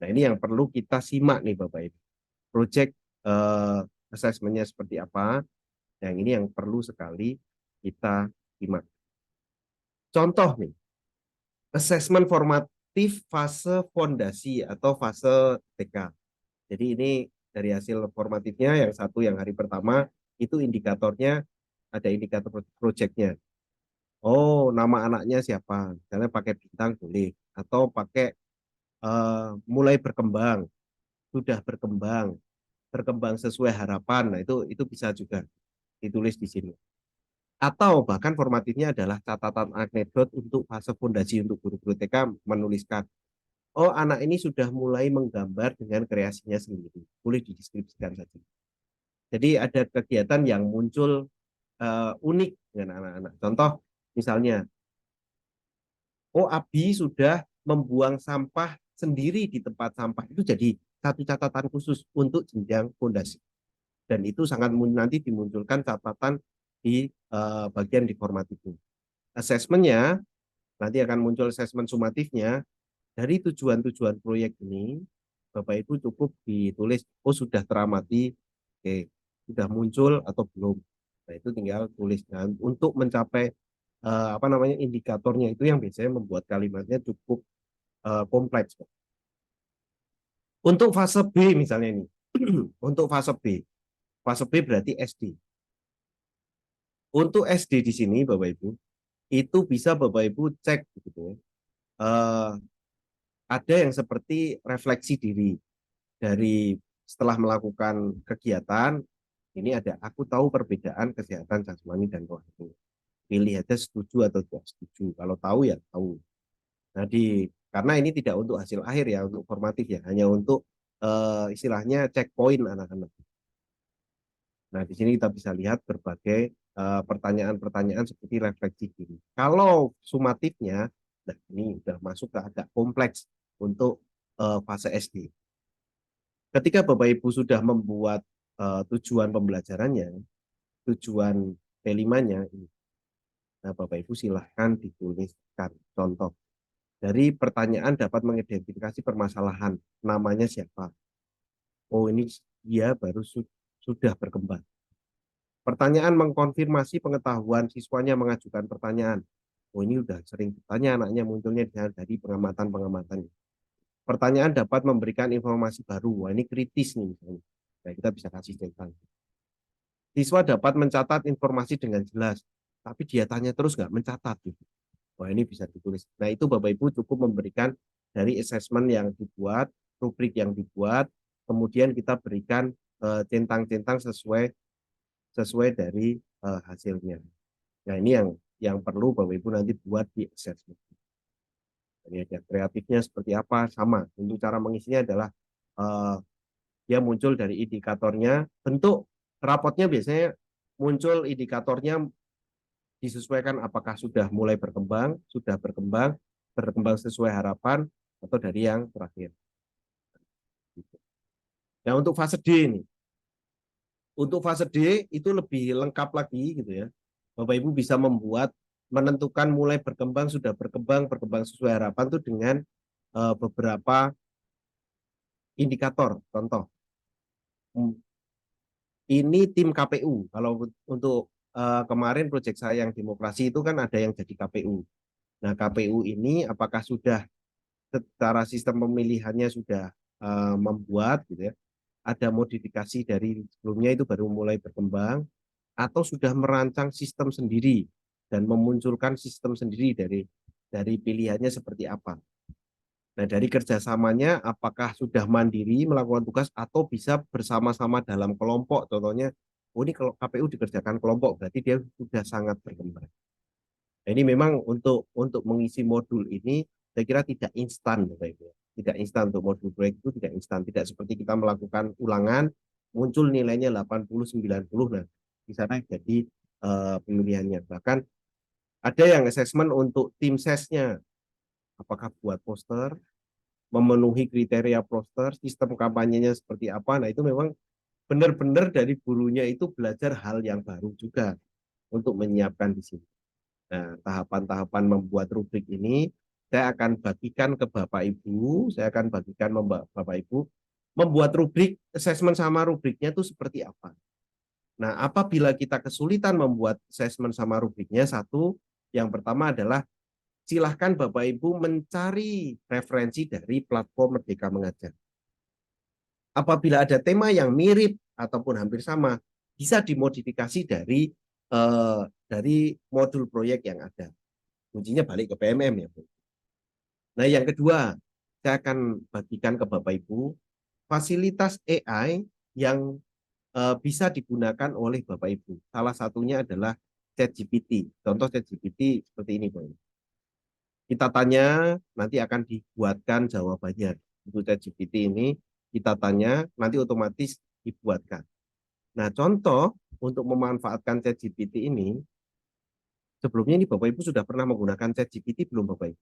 Nah, ini yang perlu kita simak nih Bapak Ibu. Project asesmennya seperti apa? Yang ini yang perlu sekali kita simak. Contoh nih, asesmen formatif fase fondasi atau fase TK. Jadi ini dari hasil formatifnya, yang satu yang hari pertama, itu indikatornya, ada indikator projectnya. Oh, nama anaknya siapa? Misalnya pakai bintang boleh. Atau pakai mulai berkembang, sudah berkembang, berkembang sesuai harapan. Nah, itu bisa juga ditulis di sini. Atau bahkan formatifnya adalah catatan anekdot untuk fase fondasi untuk guru-guru TK menuliskan, oh anak ini sudah mulai menggambar dengan kreasinya sendiri. Boleh dideskripsikan saja. Jadi ada kegiatan yang muncul unik dengan anak-anak. Contoh misalnya, oh Abi sudah membuang sampah sendiri di tempat sampah. Itu jadi satu catatan khusus untuk jenjang fondasi. Dan itu sangat nanti dimunculkan catatan di bagian di formatifnya. Asesmennya, nanti akan muncul asesmen sumatifnya. Dari tujuan-tujuan proyek ini, Bapak Ibu cukup ditulis, oh sudah teramati, oke, sudah muncul atau belum. Nah, itu tinggal tulis. Nah, untuk mencapai apa namanya indikatornya itu yang biasanya membuat kalimatnya cukup kompleks. Untuk fase B misalnya ini, untuk fase B berarti SD. Untuk SD di sini Bapak Ibu, itu bisa Bapak Ibu cek gitu ya. Ada yang seperti refleksi diri dari setelah melakukan kegiatan. Ini ada, aku tahu perbedaan kesehatan jasmani dan rohani. Pilih aja setuju atau tidak setuju. Kalau tahu ya tahu. Nah, karena ini tidak untuk hasil akhir ya, untuk formatif ya, hanya untuk istilahnya checkpoint anak-anak. Nah, di sini kita bisa lihat berbagai pertanyaan-pertanyaan seperti refleksi diri. Kalau sumatifnya, nah ini sudah masuk ke agak kompleks untuk fase SD. Ketika Bapak Ibu sudah membuat tujuan pembelajarannya, tujuan P5-nya, nah Bapak Ibu silahkan dituliskan contoh. Dari pertanyaan dapat mengidentifikasi permasalahan, namanya siapa. Oh, ini dia baru sudah berkembang. Pertanyaan mengkonfirmasi pengetahuan siswanya mengajukan pertanyaan. Oh, ini udah sering bertanya anaknya, munculnya dari pengamatan-pengamatan. Pertanyaan dapat memberikan informasi baru. Wah, ini kritis nih misalnya. Nah, kita bisa kasih contoh. Siswa dapat mencatat informasi dengan jelas, tapi dia tanya terus nggak mencatat. Gitu. Wah, ini bisa ditulis. Nah, itu Bapak Ibu cukup memberikan dari assessment yang dibuat, rubrik yang dibuat, kemudian kita berikan centang-centang sesuai sesuai dari hasilnya. Nah, ini yang perlu Bapak Ibu nanti buat di assessment. Jadi ada kreatifnya seperti apa, sama. Untuk cara mengisinya adalah dia muncul dari indikatornya, bentuk rapotnya biasanya muncul indikatornya disesuaikan apakah sudah mulai berkembang, sudah berkembang, berkembang sesuai harapan, atau dari yang terakhir. Nah, untuk fase D ini, untuk fase D itu lebih lengkap lagi gitu ya. Bapak Ibu bisa menentukan mulai berkembang, sudah berkembang, berkembang sesuai harapan itu dengan beberapa indikator. Contoh, ini tim KPU. Kalau untuk kemarin proyek saya yang demokrasi itu kan ada yang jadi KPU. Nah, KPU ini apakah sudah secara sistem pemilihannya sudah membuat gitu ya, ada modifikasi dari sebelumnya itu baru mulai berkembang, atau sudah merancang sistem sendiri dan memunculkan sistem sendiri dari pilihannya seperti apa. Nah, dari kerjasamanya apakah sudah mandiri melakukan tugas atau bisa bersama-sama dalam kelompok. Contohnya, oh ini kalau KPU dikerjakan kelompok, berarti dia sudah sangat berkembang. Nah, ini memang untuk mengisi modul ini, saya kira tidak instan, Bapak Ibu. Tidak instan untuk modul proyek itu tidak instan. Tidak seperti kita melakukan ulangan, muncul nilainya 80, 90. Nah, di sana jadi pemilihannya. Bahkan ada yang assessment untuk tim sesnya. Apakah buat poster, memenuhi kriteria poster, sistem kampanyenya seperti apa. Nah, itu memang benar-benar dari gurunya itu belajar hal yang baru juga untuk menyiapkan di sini. Nah, tahapan-tahapan membuat rubrik ini saya akan bagikan ke Bapak Ibu, saya akan bagikan Bapak Ibu membuat rubrik, assessment sama rubriknya itu seperti apa. Nah, apabila kita kesulitan membuat assessment sama rubriknya, satu, yang pertama adalah silahkan Bapak Ibu mencari referensi dari platform Merdeka Mengajar. Apabila ada tema yang mirip ataupun hampir sama, bisa dimodifikasi dari modul proyek yang ada. Kuncinya balik ke PMM ya, Bu. Nah, yang kedua, saya akan bagikan ke Bapak Ibu fasilitas AI yang bisa digunakan oleh Bapak Ibu. Salah satunya adalah ChatGPT. Contoh ChatGPT seperti ini, Pak. Kita tanya, nanti akan dibuatkan jawabannya. Untuk ChatGPT ini, kita tanya, nanti otomatis dibuatkan. Nah, contoh untuk memanfaatkan ChatGPT ini, sebelumnya ini Bapak Ibu sudah pernah menggunakan ChatGPT belum, Bapak Ibu?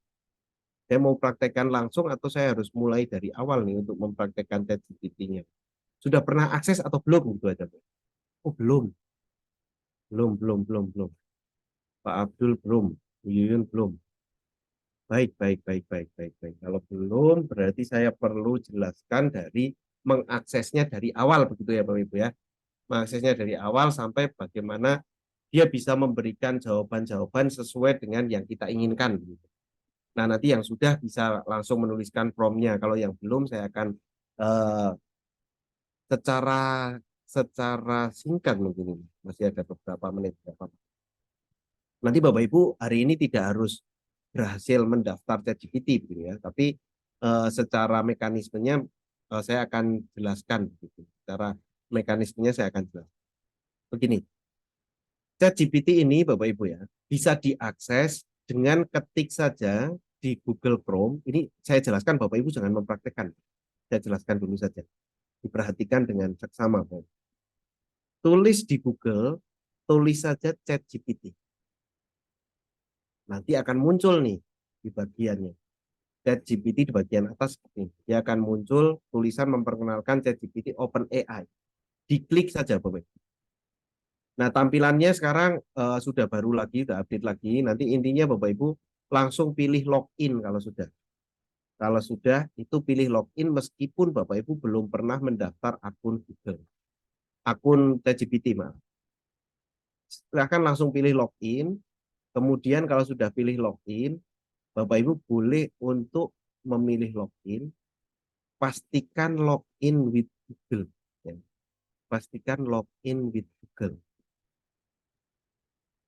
Saya mau praktekkan langsung atau saya harus mulai dari awal nih untuk mempraktekkan ChatGPT-nya? Sudah pernah akses atau belum gitu aja, Pak? Oh, belum. Belum. Pak Abdul belum. Bu Yuyun belum. Baik, baik, baik, baik, baik, baik. Kalau belum, berarti saya perlu jelaskan dari mengaksesnya dari awal begitu ya, Bapak Ibu ya. Mengaksesnya dari awal sampai bagaimana dia bisa memberikan jawaban-jawaban sesuai dengan yang kita inginkan. Nah, nanti yang sudah bisa langsung menuliskan prompt-nya. Kalau yang belum, saya akan eh, secara secara singkat mungkin ini. Masih ada beberapa menit. Nanti Bapak Ibu hari ini tidak harus berhasil mendaftar ChatGPT gitu ya, tapi secara mekanismenya saya akan jelaskan gitu. Secara mekanismenya saya akan jelaskan. Begini, ChatGPT ini Bapak Ibu ya, bisa diakses dengan ketik saja di Google Chrome. Ini saya jelaskan Bapak Ibu jangan mempraktekkan. Saya jelaskan dulu saja. Diperhatikan dengan seksama. Tulis di Google, tulis saja ChatGPT. Nanti akan muncul nih di bagiannya. ChatGPT di bagian atas seperti ini. Dia akan muncul tulisan memperkenalkan ChatGPT OpenAI. Diklik saja Bapak. Nah, tampilannya sekarang sudah baru lagi, sudah update lagi. Nanti intinya Bapak Ibu langsung pilih login kalau sudah. Kalau sudah, itu pilih login meskipun Bapak Ibu belum pernah mendaftar akun Google. Akun ChatGPT, Mas. Silahkan langsung pilih login. Kemudian kalau sudah pilih login, Bapak Ibu boleh untuk memilih login. Pastikan login with Google. Ya. Pastikan login with Google.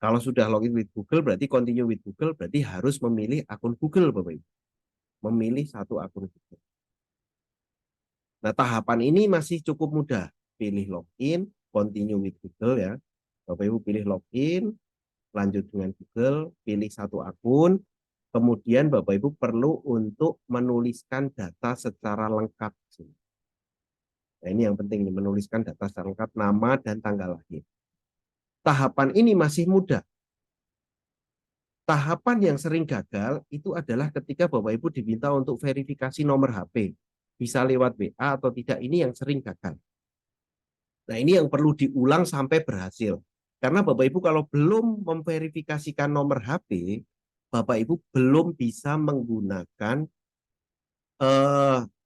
Kalau sudah login with Google, berarti continue with Google, berarti harus memilih akun Google, Bapak Ibu. Memilih satu akun Google. Nah, tahapan ini masih cukup mudah. Pilih login, continue with Google ya. Bapak Ibu pilih login, lanjut dengan Google, pilih satu akun, kemudian Bapak Ibu perlu untuk menuliskan data secara lengkap. Nah, ini yang penting, menuliskan data secara lengkap, nama dan tanggal lahir. Tahapan ini masih mudah. Tahapan yang sering gagal itu adalah ketika Bapak Ibu diminta untuk verifikasi nomor HP. Bisa lewat WA atau tidak, ini yang sering gagal. Nah, ini yang perlu diulang sampai berhasil. Karena Bapak Ibu kalau belum memverifikasikan nomor HP, Bapak Ibu belum bisa menggunakan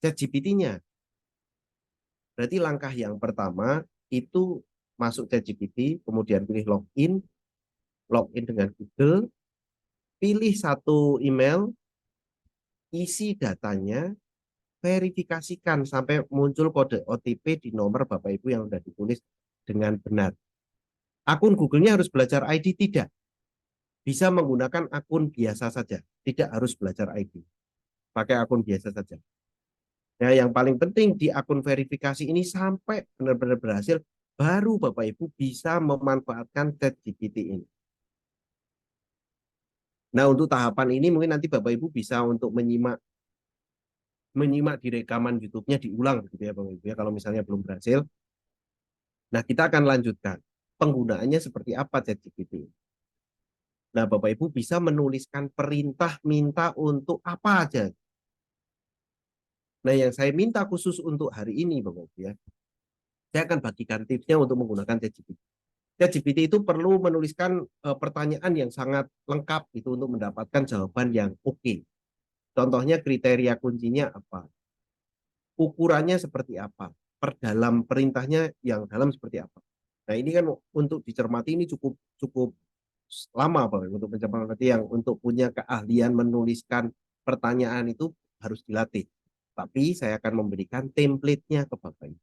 ChatGPT-nya. Berarti langkah yang pertama itu masuk ChatGPT, kemudian pilih login dengan Google, pilih satu email, isi datanya, verifikasikan sampai muncul kode OTP di nomor Bapak Ibu yang sudah ditulis dengan benar. Akun Google-nya harus belajar ID? Tidak. Bisa menggunakan akun biasa saja. Tidak harus belajar ID. Pakai akun biasa saja. Nah, yang paling penting di akun verifikasi ini sampai benar-benar berhasil, baru Bapak Ibu bisa memanfaatkan ChatGPT ini. Nah, untuk tahapan ini mungkin nanti Bapak Ibu bisa untuk menyimak di rekaman YouTube-nya diulang gitu ya Bapak Ibu ya, kalau misalnya belum berhasil. Nah, kita akan lanjutkan. Penggunaannya seperti apa ChatGPT. Nah, Bapak Ibu bisa menuliskan perintah minta untuk apa aja. Nah, yang saya minta khusus untuk hari ini Bapak Ibu ya, saya akan bagikan tipsnya untuk menggunakan ChatGPT. ChatGPT itu perlu menuliskan pertanyaan yang sangat lengkap itu untuk mendapatkan jawaban yang oke. Contohnya kriteria kuncinya apa? Ukurannya seperti apa? Perdalam perintahnya yang dalam seperti apa? Nah, ini kan untuk dicermati ini cukup cukup lama Pak untuk mencermati, yang untuk punya keahlian menuliskan pertanyaan itu harus dilatih. Tapi saya akan memberikan template-nya ke Bapak Ibu.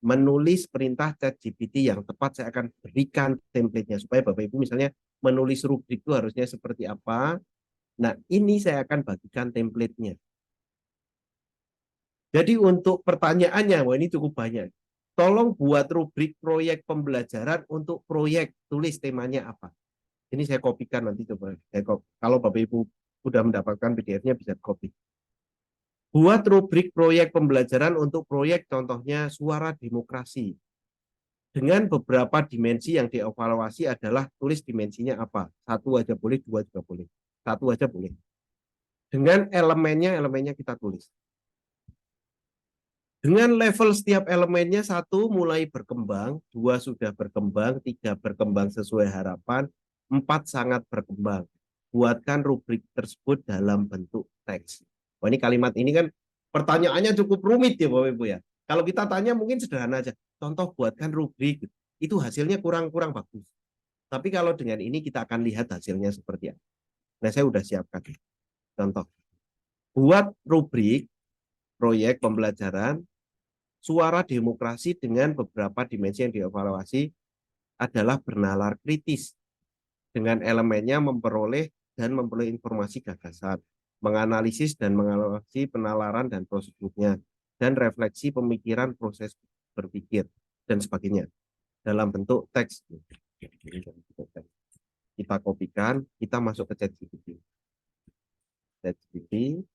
Menulis perintah ChatGPT yang tepat, saya akan berikan template-nya supaya Bapak Ibu misalnya menulis rubrik itu harusnya seperti apa. Nah, ini saya akan bagikan template-nya. Jadi untuk pertanyaannya, wah ini cukup banyak. Tolong buat rubrik proyek pembelajaran untuk proyek, tulis temanya apa. Ini saya kopikan nanti coba. Kalau Bapak Ibu sudah mendapatkan PDF-nya bisa copy. Buat rubrik proyek pembelajaran untuk proyek contohnya suara demokrasi. Dengan beberapa dimensi yang dievaluasi adalah tulis dimensinya apa. Satu aja boleh, dua juga boleh. Satu aja boleh. Dengan elemennya kita tulis. Dengan level setiap elemennya, satu mulai berkembang, dua sudah berkembang, tiga berkembang sesuai harapan, empat sangat berkembang. Buatkan rubrik tersebut dalam bentuk teks. Wah, ini kalimat ini kan pertanyaannya cukup rumit ya Bapak Ibu ya. Kalau kita tanya mungkin sederhana aja. Contoh buatkan rubrik, itu hasilnya kurang-kurang bagus. Tapi kalau dengan ini kita akan lihat hasilnya seperti apa. Nah, saya sudah siapkan. Contoh, buat rubrik proyek pembelajaran suara demokrasi dengan beberapa dimensi yang dievaluasi adalah bernalar kritis. Dengan elemennya memperoleh informasi gagasan, menganalisis dan menganalisis penalaran dan prosedurnya, dan refleksi pemikiran proses berpikir, dan sebagainya. Dalam bentuk teks. Kita kopikan, kita masuk ke ChatGPT. ChatGPT,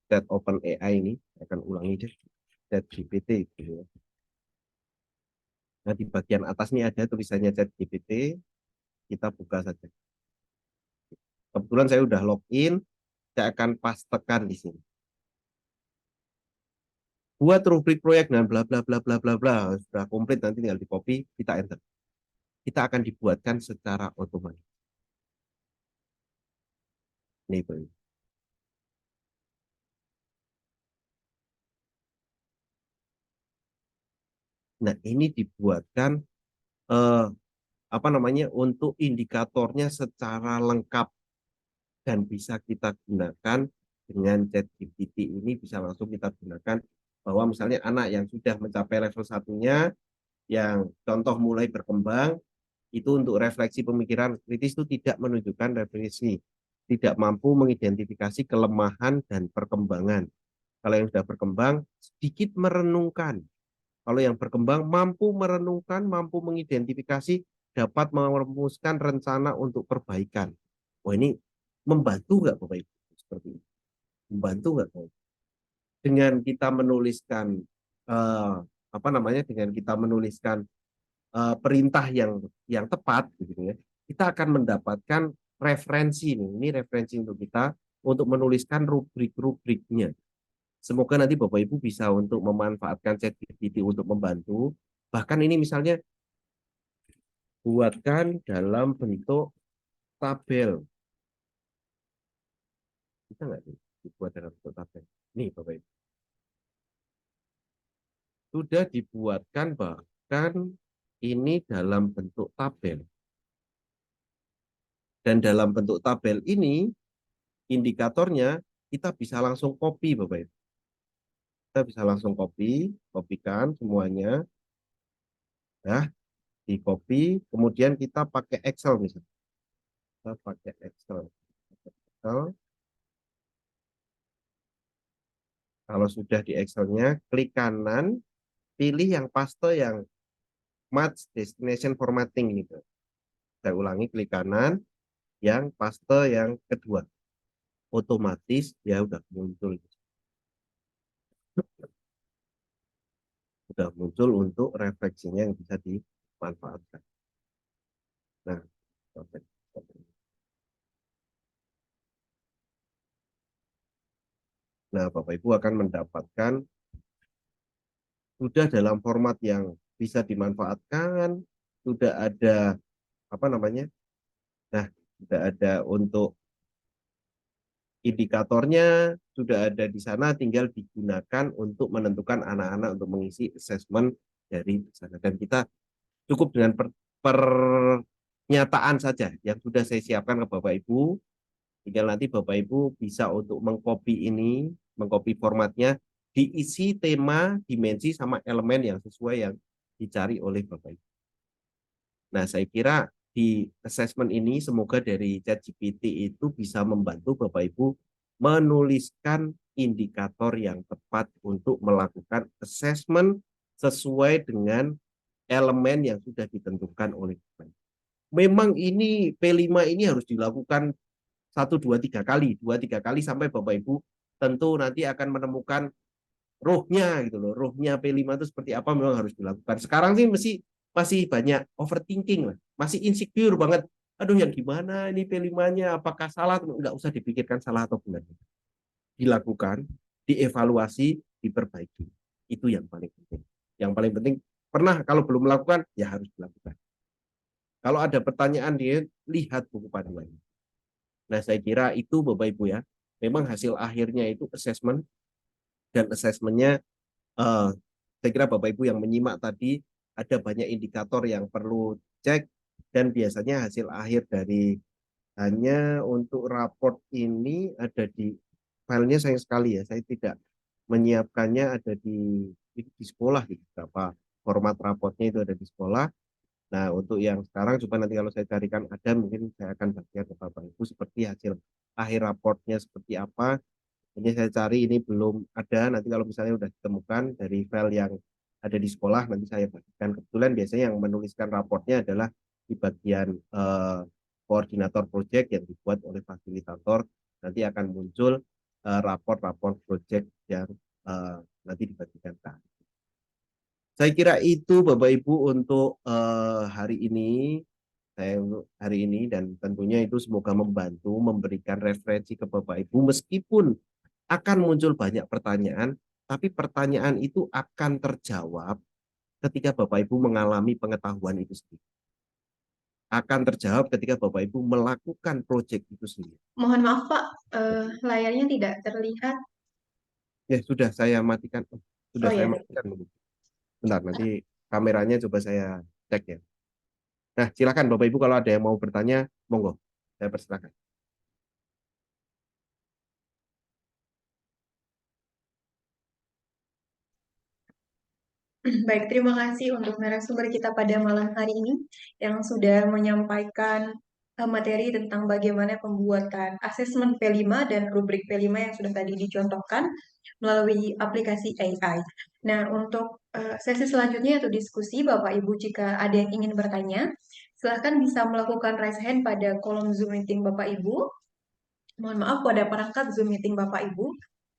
Chat Open AI ini, saya akan ulangi deh. ChatGPT gitu ya. Nah, di bagian atas ini ada tulisannya ChatGPT, kita buka saja. Kebetulan saya udah login, saya akan pastekan di sini. Buat rubrik proyek dan bla bla bla bla bla bla, sudah komplit, nanti tinggal di copy, kita enter. Kita akan dibuatkan secara otomatis. Ini Bapak Ibu. Nah, ini dibuatkan eh, apa namanya untuk indikatornya secara lengkap dan bisa kita gunakan dengan ChatGPT ini bisa langsung kita gunakan bahwa misalnya anak yang sudah mencapai level satunya yang contoh mulai berkembang itu untuk refleksi pemikiran kritis itu tidak menunjukkan refleksi, tidak mampu mengidentifikasi kelemahan dan perkembangan. Kalau yang sudah berkembang sedikit merenungkan. Kalau yang berkembang mampu merenungkan, mampu mengidentifikasi, dapat merumuskan rencana untuk perbaikan. Wah, ini membantu nggak Bapak Ibu? Seperti ini. Membantu nggak Bapak Ibu? Dengan kita menuliskan eh, apa namanya? Dengan kita menuliskan perintah yang tepat, gitu ya, kita akan mendapatkan referensi nih. Ini referensi untuk kita untuk menuliskan rubrik-rubriknya. Semoga nanti Bapak Ibu bisa untuk memanfaatkan ChatGPT untuk membantu. Bahkan ini misalnya buatkan dalam bentuk tabel. Bisa nggak nih dibuat dalam bentuk tabel? Nih Bapak Ibu. Sudah dibuatkan bahkan ini dalam bentuk tabel. Dan dalam bentuk tabel ini indikatornya kita bisa langsung copy Bapak Ibu. Kita bisa langsung kopikan semuanya, ya, di copy, kemudian kita pakai Excel misalnya. Kita pakai Excel. Kalau sudah di Excelnya, klik kanan, pilih yang paste yang match destination formatting gitu. Saya ulangi, klik kanan, yang paste yang kedua. Otomatis ya udah muncul. Sudah muncul untuk refleksinya yang bisa dimanfaatkan. Nah, nah Bapak Ibu akan mendapatkan sudah dalam format yang bisa dimanfaatkan, sudah ada apa namanya? Nah, sudah ada untuk indikatornya, sudah ada di sana, tinggal digunakan untuk menentukan anak-anak untuk mengisi assessment dari sana. Dan kita cukup dengan pernyataan saja yang sudah saya siapkan ke Bapak Ibu. Tinggal nanti Bapak Ibu bisa untuk mengcopy ini, mengcopy formatnya, diisi tema, dimensi, sama elemen yang sesuai yang dicari oleh Bapak Ibu. Nah, saya kira di assessment ini semoga dari ChatGPT itu bisa membantu Bapak Ibu menuliskan indikator yang tepat untuk melakukan assessment sesuai dengan elemen yang sudah ditentukan oleh Bapak Ibu. Memang ini P5 ini harus dilakukan 1, 2, 3 kali, 2, 3 kali sampai Bapak Ibu tentu nanti akan menemukan rohnya gitu loh. Rohnya P5 itu seperti apa memang harus dilakukan. Sekarang sih masih banyak overthinking lah. Masih insecure banget. Aduh yang gimana ini P5-nya? Apakah salah? Enggak usah dipikirkan salah atau benar. Dilakukan, dievaluasi, diperbaiki. Itu yang paling penting. Yang paling penting pernah kalau belum melakukan ya harus dilakukan. Kalau ada pertanyaan dia lihat buku panduan. Nah, saya kira itu Bapak Ibu ya. Memang hasil akhirnya itu assessment dan assessmentnya saya kira Bapak Ibu yang menyimak tadi ada banyak indikator yang perlu cek dan biasanya hasil akhir dari hanya untuk raport ini ada di filenya sayang sekali ya saya tidak menyiapkannya ada di sekolah gitu berapa format raportnya itu ada di sekolah. Nah untuk yang sekarang coba nanti kalau saya carikan ada mungkin saya akan bagikan ke Bapak Ibu seperti hasil akhir raportnya seperti apa. Ini saya cari ini belum ada. Nanti kalau misalnya sudah ditemukan dari file yang ada di sekolah, nanti saya bagikan. Kebetulan biasanya yang menuliskan raportnya adalah di bagian koordinator proyek yang dibuat oleh fasilitator. Nanti akan muncul raport-raport proyek yang nanti dibagikan. Saya kira itu Bapak Ibu untuk hari ini. Hari ini dan tentunya itu semoga membantu memberikan referensi ke Bapak Ibu meskipun akan muncul banyak pertanyaan, tapi pertanyaan itu akan terjawab ketika Bapak Ibu mengalami pengetahuan itu sendiri. akan terjawab ketika Bapak Ibu melakukan proyek itu sendiri. Mohon maaf Pak, layarnya tidak terlihat. Ya sudah saya matikan. Sudah Oh saya ya, matikan. Bentar, nanti kameranya coba saya cek ya. Nah, silakan Bapak Ibu kalau ada yang mau bertanya, monggo. Saya persilakan. baik, terima kasih untuk narasumber kita pada malam hari ini yang sudah menyampaikan materi tentang bagaimana pembuatan asesmen P5 dan rubrik P5 yang sudah tadi dicontohkan melalui aplikasi AI. Nah, untuk sesi selanjutnya yaitu diskusi, Bapak Ibu jika ada yang ingin bertanya, silahkan bisa melakukan raise hand pada kolom Zoom meeting Bapak Ibu. Mohon maaf pada perangkat Zoom meeting Bapak Ibu.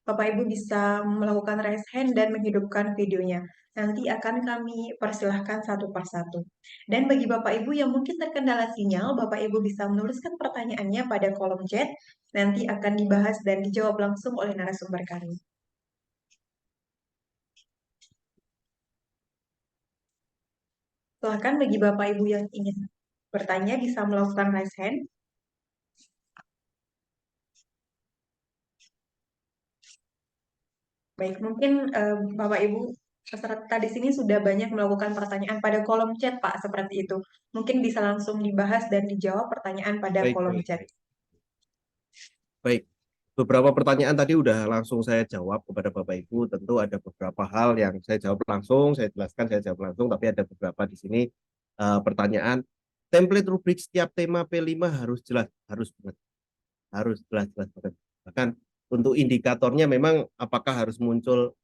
Bapak Ibu bisa melakukan raise hand dan menghidupkan videonya. Nanti akan kami persilahkan satu persatu. Dan bagi Bapak Ibu yang mungkin terkendala sinyal, Bapak Ibu bisa menuliskan pertanyaannya pada kolom chat. Nanti akan dibahas dan dijawab langsung oleh narasumber kami. Silahkan bagi Bapak Ibu yang ingin bertanya bisa melakukan raise hand. Baik, mungkin Bapak Ibu peserta di sini sudah banyak melakukan pertanyaan pada kolom chat, Pak, seperti itu. Mungkin bisa langsung dibahas dan dijawab pertanyaan pada Baik, kolom baik, chat. baik. Baik. Beberapa pertanyaan tadi udah langsung saya jawab kepada Bapak Ibu. Tentu ada beberapa hal yang saya jawab langsung, saya jelaskan, saya jawab langsung, tapi ada beberapa di sini pertanyaan. Template rubrik setiap tema P5 harus jelas, harus banget, harus jelas-jelas banget. Bahkan untuk indikatornya memang apakah harus muncul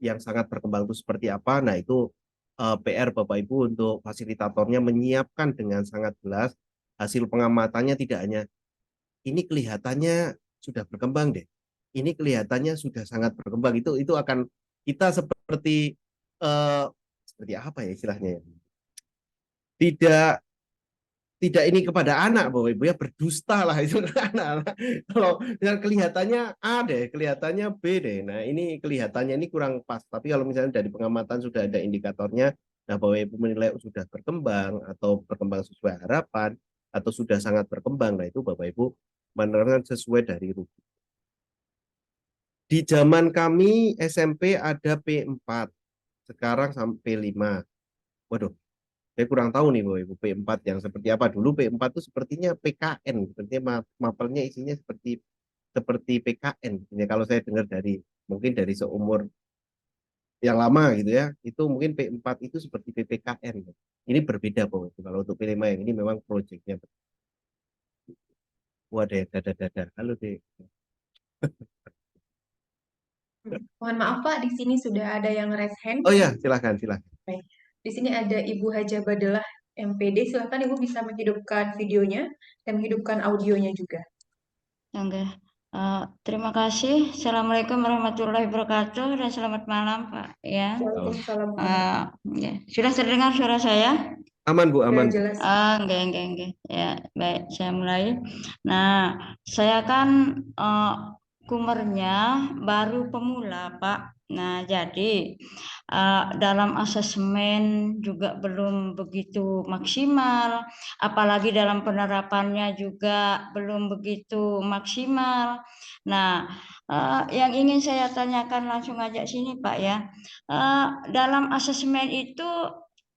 yang sangat berkembang itu seperti apa. Nah, itu PR Bapak Ibu untuk fasilitatornya menyiapkan dengan sangat jelas hasil pengamatannya, tidak hanya ini kelihatannya sudah berkembang deh. Ini kelihatannya sudah sangat berkembang. Itu akan kita eh, seperti apa ya istilahnya ya? Tidak tidak ini kepada anak Bapak Ibu ya, berdusta lah itu ke anak. Kalau kelihatannya A deh, kelihatannya B deh. Nah, ini kelihatannya ini kurang pas. Tapi kalau misalnya dari pengamatan sudah ada indikatornya, nah Bapak Ibu menilai sudah berkembang atau berkembang sesuai harapan atau sudah sangat berkembang, nah itu Bapak Ibu menerangkan sesuai dari rubrik. Di zaman kami SMP ada P4, sekarang sampai 5. Waduh, saya kurang tahu nih Bapak Ibu P4 yang seperti apa. Dulu P4 itu sepertinya PKN, sepertinya mapelnya isinya seperti seperti PKN. Ya, kalau saya dengar dari mungkin dari seumur yang lama gitu ya, itu mungkin P4 itu seperti PPKN. Ini berbeda Bapak Ibu. Kalau untuk P5 yang ini memang proyeknya. Waduh, dada-dada. Halo deh. Mohon maaf, Pak, di sini sudah ada yang raise hand. Oh ya, silakan, silakan. Baik. Di sini ada Ibu Haja Badelah MPD. Silakan Ibu bisa menghidupkan videonya dan menghidupkan audionya juga. Oke. Terima kasih. Assalamualaikum warahmatullahi wabarakatuh dan selamat malam Pak. Ya. Waalaikumsalam. Ya. Sudah terdengar suara saya? Aman Bu, Sudah aman. jelas. Enggak. Ya, baik. Saya mulai. Nah, saya kan kumernya baru pemula Pak. Nah, jadi dalam asesmen juga belum begitu maksimal, apalagi dalam penerapannya juga belum begitu maksimal. Nah, yang ingin saya tanyakan langsung aja sini Pak ya, dalam asesmen itu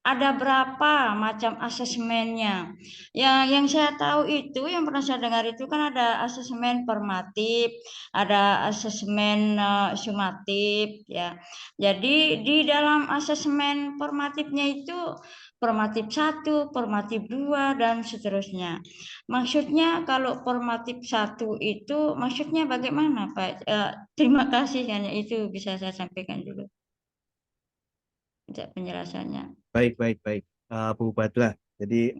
ada berapa macam asesmennya? Yang saya tahu itu, yang pernah saya dengar itu kan ada asesmen formatif, ada asesmen sumatif, ya. Jadi di dalam asesmen formatifnya itu formatif 1, formatif 2 dan seterusnya. Maksudnya kalau formatif 1 itu maksudnya bagaimana, Pak? Terima kasih, hanya itu bisa saya sampaikan dulu penjelasannya. Baik. Bu Badlah. Jadi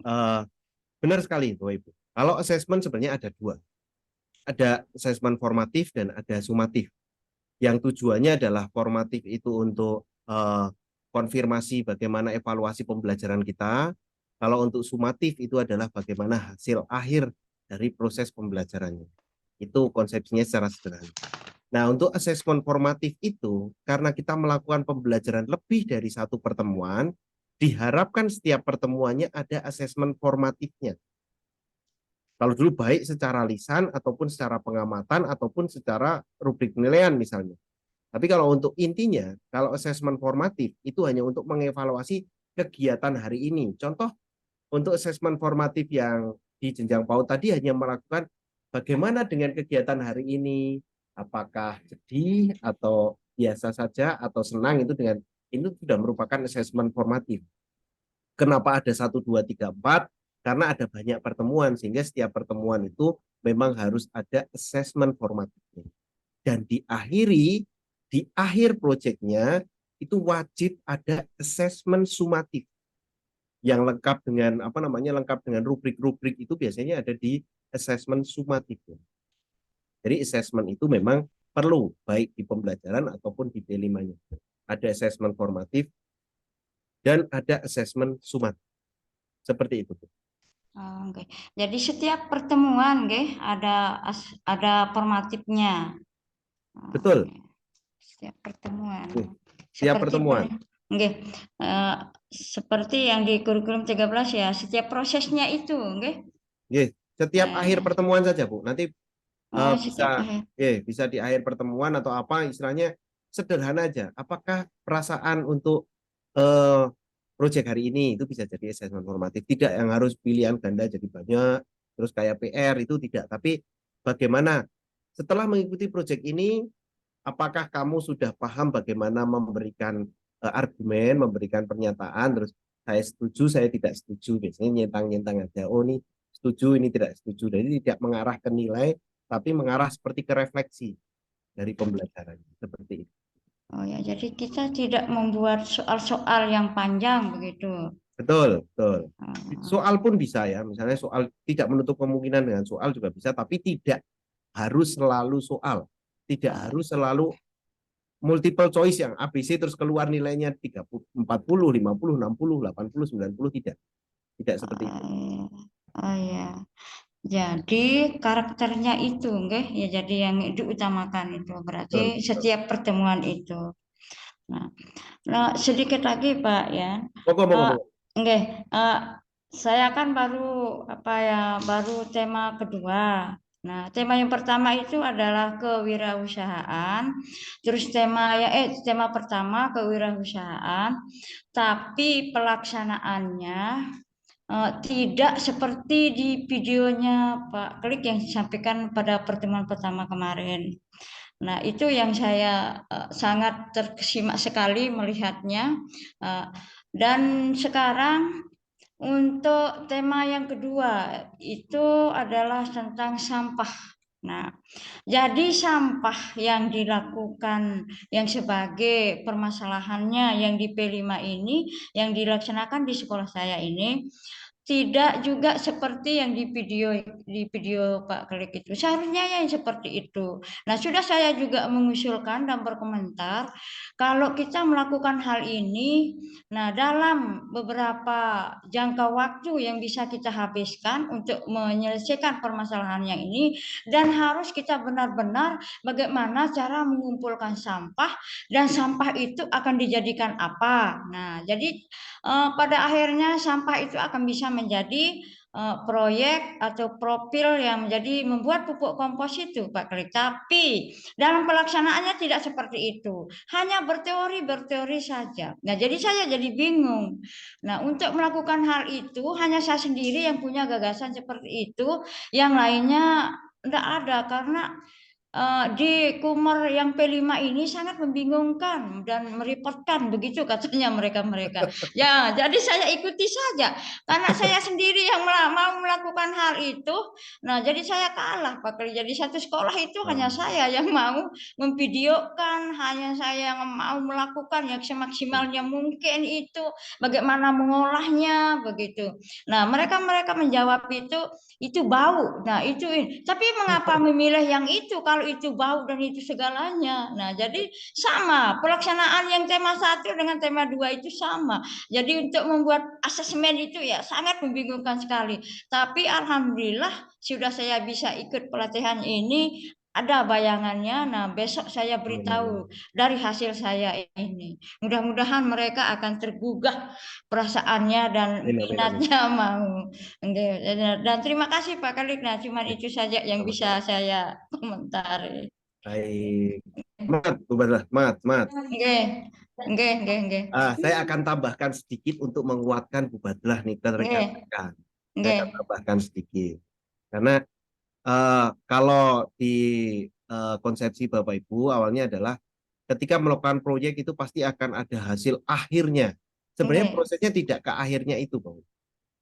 benar sekali Bapak Ibu. Kalau asesmen sebenarnya ada dua. Ada asesmen formatif dan ada sumatif. Yang tujuannya adalah formatif itu untuk konfirmasi bagaimana evaluasi pembelajaran kita. Kalau untuk sumatif itu adalah bagaimana hasil akhir dari proses pembelajarannya. Itu konsepsinya secara sederhana. Nah, untuk asesmen formatif itu, karena kita melakukan pembelajaran lebih dari satu pertemuan, diharapkan setiap pertemuannya ada asesmen formatifnya. Kalau dulu baik secara lisan ataupun secara pengamatan ataupun secara rubrik penilaian misalnya. Tapi kalau untuk intinya, kalau asesmen formatif itu hanya untuk mengevaluasi kegiatan hari ini. Contoh untuk asesmen formatif yang di jenjang PAUD tadi hanya melakukan bagaimana dengan kegiatan hari ini, apakah sedih atau biasa saja atau senang, itu dengan itu sudah merupakan asesmen formatif. Kenapa ada 1, 2, 3, 4? Karena ada banyak pertemuan, sehingga setiap pertemuan itu memang harus ada asesmen formatifnya. Dan di akhir proyeknya itu wajib ada asesmen sumatif yang lengkap dengan lengkap dengan rubrik-rubrik, itu biasanya ada di asesmen sumatif. Jadi asesmen itu memang perlu baik di pembelajaran ataupun di P5-nya. Ada asesmen formatif dan ada asesmen sumatif. Seperti itu. Oke. Jadi setiap pertemuan ada formatifnya. Betul. Setiap pertemuan. Setiap Seperti pertemuan. seperti yang di kurikulum 13 ya, setiap prosesnya itu, Setiap akhir pertemuan saja, Bu. Nanti bisa di akhir pertemuan atau apa istilahnya, sederhana aja. Apakah perasaan untuk proyek hari ini itu bisa jadi asesmen formatif. Tidak yang harus pilihan ganda jadi banyak, terus kayak PR itu tidak. Tapi bagaimana setelah mengikuti proyek ini, apakah kamu sudah paham bagaimana memberikan argumen, memberikan pernyataan, terus saya setuju, saya tidak setuju. Biasanya nyentang-nyentang aja. Oh ini setuju, ini tidak setuju. Jadi tidak mengarah ke nilai, tapi mengarah seperti ke refleksi dari pembelajaran. Seperti itu. Oh ya, jadi kita tidak membuat soal-soal yang panjang begitu. Betul, betul. Soal pun bisa ya, misalnya soal tidak menutup kemungkinan dengan soal juga bisa, tapi tidak harus selalu soal. Tidak harus selalu multiple choice yang ABC terus keluar nilainya 30, 40, 50, 60, 80, 90, tidak. Tidak seperti itu. Oh ya. Jadi karakternya itu, ya, jadi yang diutamakan itu berarti Betul. setiap pertemuan itu. Nah, sedikit lagi Pak ya. Pokok. Saya kan baru tema kedua. Nah, tema yang pertama itu adalah kewirausahaan. Terus tema pertama kewirausahaan, tapi pelaksanaannya tidak seperti di videonya Pak Klik yang disampaikan pada pertemuan pertama kemarin. Nah, itu yang saya sangat terkesima sekali melihatnya. Dan sekarang untuk tema yang kedua itu adalah tentang sampah. Nah, jadi sampah yang dilakukan yang sebagai permasalahannya yang di P5 ini yang dilaksanakan di sekolah saya ini tidak juga seperti yang di video Pak Klik itu. Seharusnya yang seperti itu. Nah, sudah saya juga mengusulkan dan berkomentar kalau kita melakukan hal ini, nah dalam beberapa jangka waktu yang bisa kita habiskan untuk menyelesaikan permasalahan yang ini, dan harus kita benar-benar bagaimana cara mengumpulkan sampah dan sampah itu akan dijadikan apa. Nah, jadi pada akhirnya sampah itu akan bisa menjadi proyek atau profil yang menjadi membuat pupuk kompos itu Pak Klik. Tapi dalam pelaksanaannya tidak seperti itu. Hanya berteori saja. Nah, jadi saya jadi bingung. Nah, untuk melakukan hal itu hanya saya sendiri yang punya gagasan seperti itu. Yang lainnya tidak ada karena di Kumor yang P5 ini sangat membingungkan dan merepotkan begitu katanya mereka. Ya, jadi saya ikuti saja karena saya sendiri yang mau melakukan hal itu. Nah, jadi saya kalah Pak Klik. Jadi satu sekolah itu hanya saya yang mau memvideokan, hanya saya yang mau melakukan yang semaksimalnya mungkin itu bagaimana mengolahnya begitu. Nah, mereka menjawab itu bau. Nah, tapi mengapa memilih yang itu kalau itu bau dan itu segalanya. Nah, jadi sama pelaksanaan yang tema 1 dengan tema 2 itu sama. Jadi untuk membuat asesmen itu ya sangat membingungkan sekali. Tapi alhamdulillah sudah saya bisa ikut pelatihan ini ada bayangannya. Nah, besok saya beritahu dari hasil saya ini. Mudah-mudahan mereka akan tergugah perasaannya dan Amin, amin, amin. minatnya mau. Oke, dan terima kasih Pak Khalid. Nah, cuma itu saja yang bisa Sama-sama. saya komentari. Baik. Mat, Bu Badlah. Mat. Oke, oke, oke, oke. Saya akan tambahkan sedikit untuk menguatkan Bu Badlah nih ke Oke, rekan-rekan. Saya oke. akan tambahkan sedikit. Karena kalau di konsepsi Bapak Ibu awalnya adalah ketika melakukan proyek itu pasti akan ada hasil akhirnya. Sebenarnya Oke. prosesnya tidak ke akhirnya itu, Bang.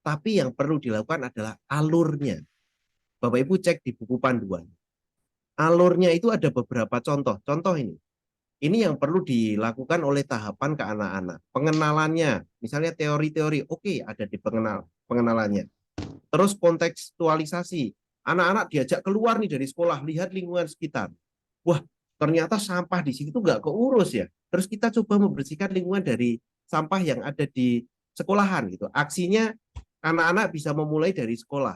Tapi yang perlu dilakukan adalah alurnya. Bapak Ibu cek di buku panduan. Alurnya itu ada beberapa contoh. Contoh ini. Ini yang perlu dilakukan oleh tahapan ke anak-anak. Pengenalannya, misalnya teori-teori, oke, ada di pengenalannya. Terus kontekstualisasi. Anak-anak diajak keluar nih dari sekolah, lihat lingkungan sekitar. Wah, ternyata sampah di situ nggak keurus ya. Terus kita coba membersihkan lingkungan dari sampah yang ada di sekolahan gitu. Aksinya anak-anak bisa memulai dari sekolah.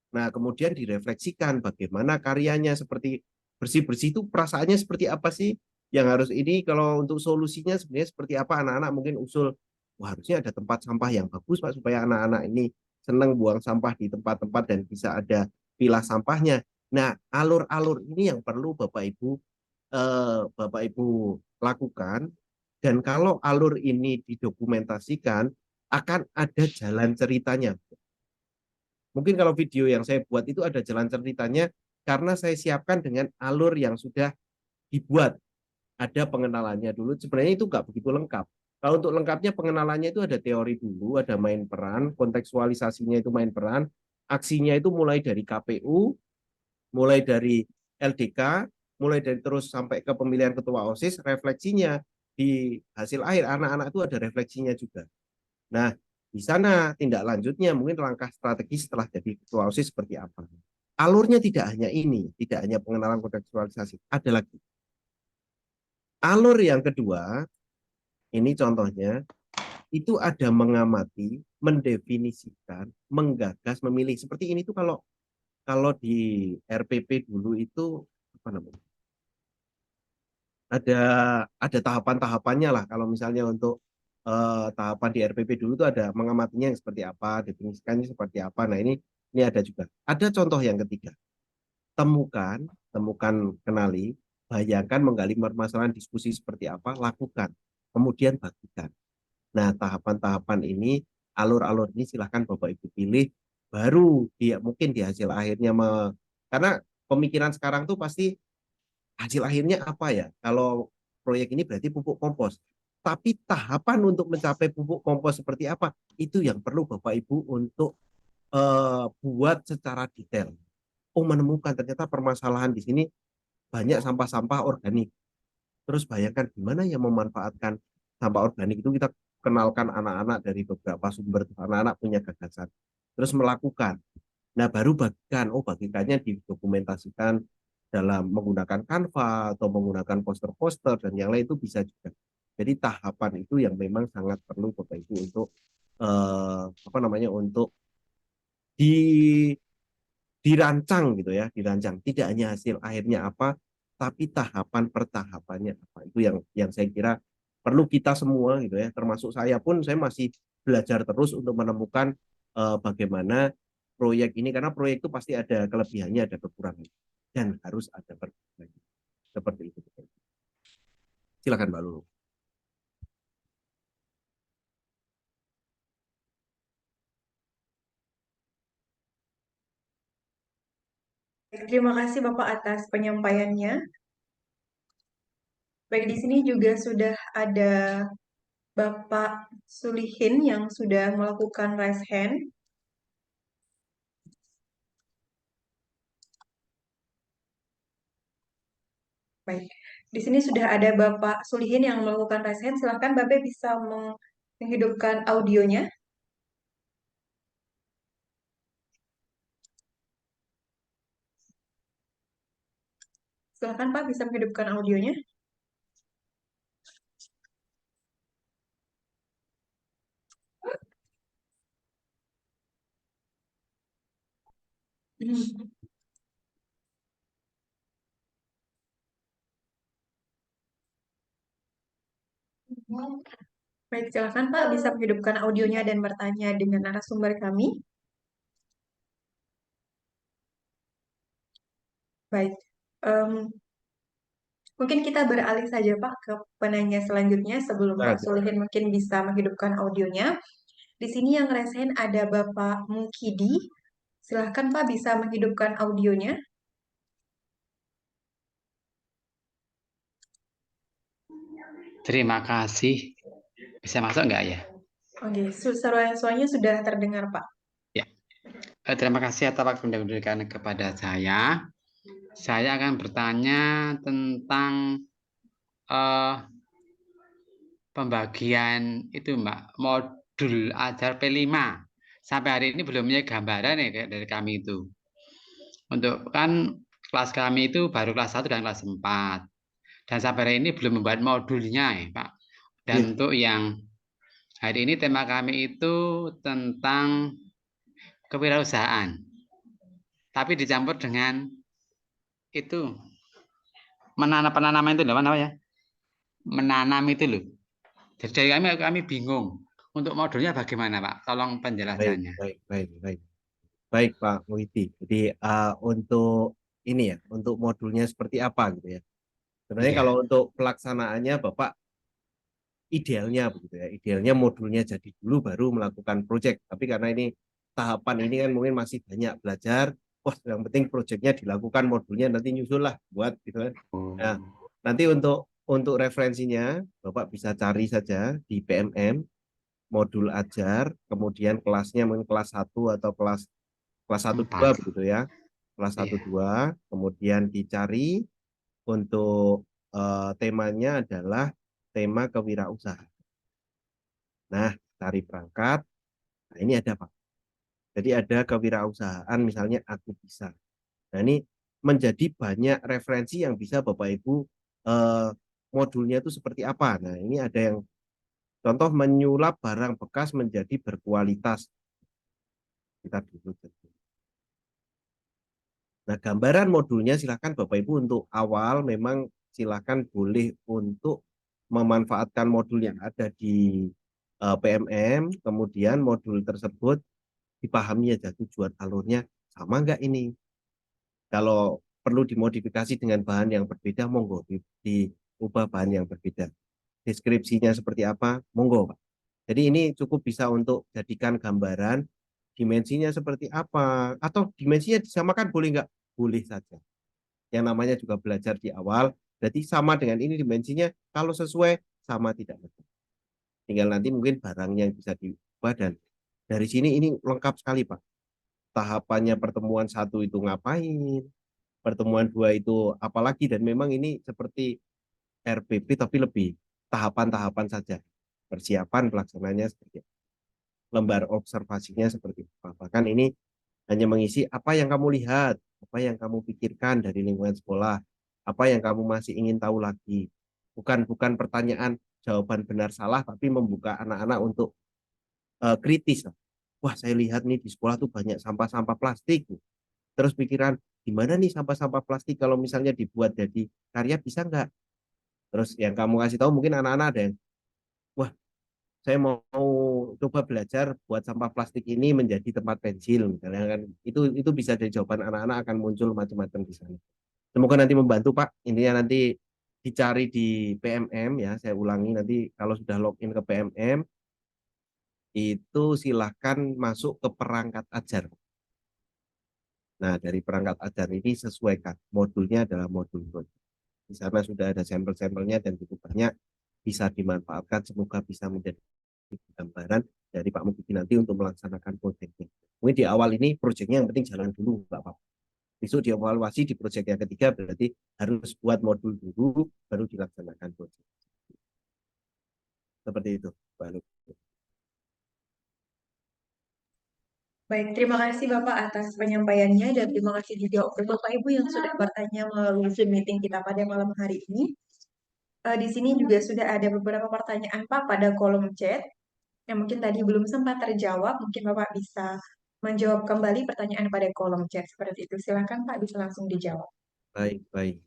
Nah, kemudian direfleksikan bagaimana karyanya seperti bersih-bersih itu perasaannya seperti apa sih? Yang harus ini kalau untuk solusinya sebenarnya seperti apa? Anak-anak mungkin usul, wah harusnya ada tempat sampah yang bagus Pak supaya anak-anak ini senang buang sampah di tempat-tempat dan bisa ada pilah sampahnya. Nah, alur-alur ini yang perlu Bapak Ibu lakukan dan kalau alur ini didokumentasikan akan ada jalan ceritanya. Mungkin kalau video yang saya buat itu ada jalan ceritanya karena saya siapkan dengan alur yang sudah dibuat. Ada pengenalannya dulu. Sebenarnya itu nggak begitu lengkap. Kalau untuk lengkapnya pengenalannya itu ada teori dulu, ada main peran, kontekstualisasinya itu main peran, aksinya itu mulai dari KPU, mulai dari LDK, mulai dari terus sampai ke pemilihan ketua OSIS, refleksinya di hasil akhir anak-anak itu ada refleksinya juga. Nah, di sana tindak lanjutnya mungkin langkah strategis setelah jadi ketua OSIS seperti apa. Alurnya tidak hanya ini, tidak hanya pengenalan kontekstualisasi, ada lagi. Alur yang kedua, ini contohnya, itu ada mengamati, mendefinisikan, menggagas, memilih. Seperti ini tuh kalau kalau di RPP dulu itu apa namanya? Ada tahapan-tahapannya lah. Kalau misalnya untuk tahapan di RPP dulu tuh ada mengamatinya yang seperti apa, definisikannya seperti apa. Nah ini ada juga. Ada contoh yang ketiga. Temukan, kenali, bayangkan menggali permasalahan diskusi seperti apa, lakukan. Kemudian bagikan. Nah, tahapan-tahapan ini, alur-alur ini silahkan Bapak Ibu pilih, baru dia mungkin di hasil akhirnya karena pemikiran sekarang tuh pasti hasil akhirnya apa ya? Kalau proyek ini berarti pupuk kompos. Tapi tahapan untuk mencapai pupuk kompos seperti apa? Itu yang perlu Bapak Ibu untuk buat secara detail. Oh, menemukan ternyata permasalahan di sini banyak sampah-sampah organik. Terus bayangkan gimana yang memanfaatkan sampah organik itu kita kenalkan anak-anak dari beberapa sumber. Anak-anak punya gagasan. Terus melakukan. Nah, baru bagikan. Oh, bagikannya didokumentasikan dalam menggunakan Canva atau menggunakan poster-poster dan yang lain itu bisa juga. Jadi tahapan itu yang memang sangat perlu Bapak Ibu untuk apa namanya untuk di dirancang gitu ya, dirancang. Tidak hanya hasil akhirnya apa, tapi tahapan per tahapannya apa. Itu yang saya kira perlu kita semua gitu ya, termasuk saya pun saya masih belajar terus untuk menemukan bagaimana proyek ini karena proyek itu pasti ada kelebihannya, ada kekurangannya dan harus ada perbaikan. Seperti itu. Silakan Mbak Lulu. Terima kasih Bapak atas penyampaiannya. Baik, di sini juga sudah ada Bapak Sulihin yang sudah melakukan raise hand. Baik, di sini sudah ada Bapak Sulihin yang melakukan raise hand. Silahkan Bapak bisa menghidupkan audionya. Silahkan Pak bisa menghidupkan audionya. Baik, silakan Pak bisa menghidupkan audionya dan bertanya dengan narasumber kami. Baik, mungkin kita beralih saja Pak ke penanya selanjutnya sebelum Pak Silakan. Solihin mungkin bisa menghidupkan audionya. Di sini yang ngerasain ada Bapak Mukidi. Silahkan Pak bisa menghidupkan audionya. Terima kasih. Bisa masuk nggak ya? Oke, suaranya sudah terdengar Pak. Ya. Terima kasih atas waktu yang diberikan kepada saya. Saya akan bertanya tentang pembagian itu Mbak, modul ajar P5. Sampai hari ini belum punya gambaran ya dari kami itu. Untuk kan kelas kami itu baru kelas 1 dan kelas 4. Dan sampai hari ini belum membuat modulnya ya Pak. Dan untuk yang hari ini tema kami itu tentang kewirausahaan. Tapi dicampur dengan itu penanaman itu loh, apa namanya? Menanam itu loh. Jadi kami bingung. Untuk modulnya bagaimana Pak? Tolong penjelasannya. Baik Pak Muhyiddin. Jadi untuk ini ya, untuk modulnya seperti apa gitu ya. Sebenarnya Iya. kalau untuk pelaksanaannya Bapak idealnya begitu ya. Idealnya modulnya jadi dulu baru melakukan proyek. Tapi karena ini tahapan ini kan mungkin masih banyak belajar. Wah, yang penting proyeknya dilakukan, modulnya nanti nyusul lah buat gitu kan. Nah, nanti untuk referensinya Bapak bisa cari saja di PMM modul ajar, kemudian kelasnya mungkin kelas 1 atau kelas 1-2 begitu ya. Kelas 1-2, kemudian dicari untuk temanya adalah tema kewirausahaan. Nah, cari perangkat. Nah, ini ada Pak. Jadi ada kewirausahaan misalnya Aku Bisa. Nah, ini menjadi banyak referensi yang bisa Bapak Ibu modulnya itu seperti apa. Nah, ini ada yang contoh menyulap barang bekas menjadi berkualitas. Kita dulu. Nah, gambaran modulnya silakan Bapak Ibu untuk awal memang silakan boleh untuk memanfaatkan modul yang ada di PMM, kemudian modul tersebut dipahami aja tujuan alurnya sama enggak ini. Kalau perlu dimodifikasi dengan bahan yang berbeda, monggo diubah bahan yang berbeda. Deskripsinya seperti apa, monggo Pak. Jadi ini cukup bisa untuk jadikan gambaran dimensinya seperti apa, atau dimensinya disamakan boleh enggak? Boleh saja. Yang namanya juga belajar di awal, berarti sama dengan ini dimensinya, kalau sesuai sama tidak betul. Tinggal nanti mungkin barangnya yang bisa diubah dan dari sini ini lengkap sekali Pak. Tahapannya pertemuan 1 itu ngapain, pertemuan 2 itu apalagi, dan memang ini seperti RPP tapi lebih tahapan-tahapan saja. Persiapan pelaksananya seperti apa. Lembar observasinya seperti apa. Bahkan ini hanya mengisi apa yang kamu lihat, apa yang kamu pikirkan dari lingkungan sekolah, apa yang kamu masih ingin tahu lagi. Bukan pertanyaan jawaban benar salah, tapi membuka anak-anak untuk kritis. Wah, saya lihat nih di sekolah tuh banyak sampah-sampah plastik. Terus pikiran, gimana nih sampah-sampah plastik kalau misalnya dibuat jadi karya bisa nggak? Terus yang kamu kasih tahu mungkin anak-anak ada yang, wah, saya mau coba belajar buat sampah plastik ini menjadi tempat pensil misalnya kan. Itu bisa jadi jawaban, anak-anak akan muncul macam-macam di sana. Semoga nanti membantu Pak. Intinya nanti dicari di PMM ya, saya ulangi nanti kalau sudah login ke PMM itu silahkan masuk ke perangkat ajar. Nah, dari perangkat ajar ini sesuaikan modulnya adalah modul proyek. Di sana sudah ada sampel-sampelnya dan cukup banyak, bisa dimanfaatkan, semoga bisa menjadi gambaran dari Pak Mukidi nanti untuk melaksanakan proyeknya. Mungkin di awal ini proyeknya yang penting jalan dulu, Pak Pak. Besok dievaluasi di proyek yang ketiga, berarti harus buat modul dulu, baru dilaksanakan proyek. Seperti itu, Pak Luki. Baik, terima kasih Bapak atas penyampaiannya dan terima kasih juga untuk Bapak Ibu yang sudah bertanya melalui Zoom meeting kita pada malam hari ini. Di sini juga sudah ada beberapa pertanyaan Pak pada kolom chat yang mungkin tadi belum sempat terjawab. Mungkin Bapak bisa menjawab kembali pertanyaan pada kolom chat seperti itu. Silakan Pak, bisa langsung dijawab. Baik.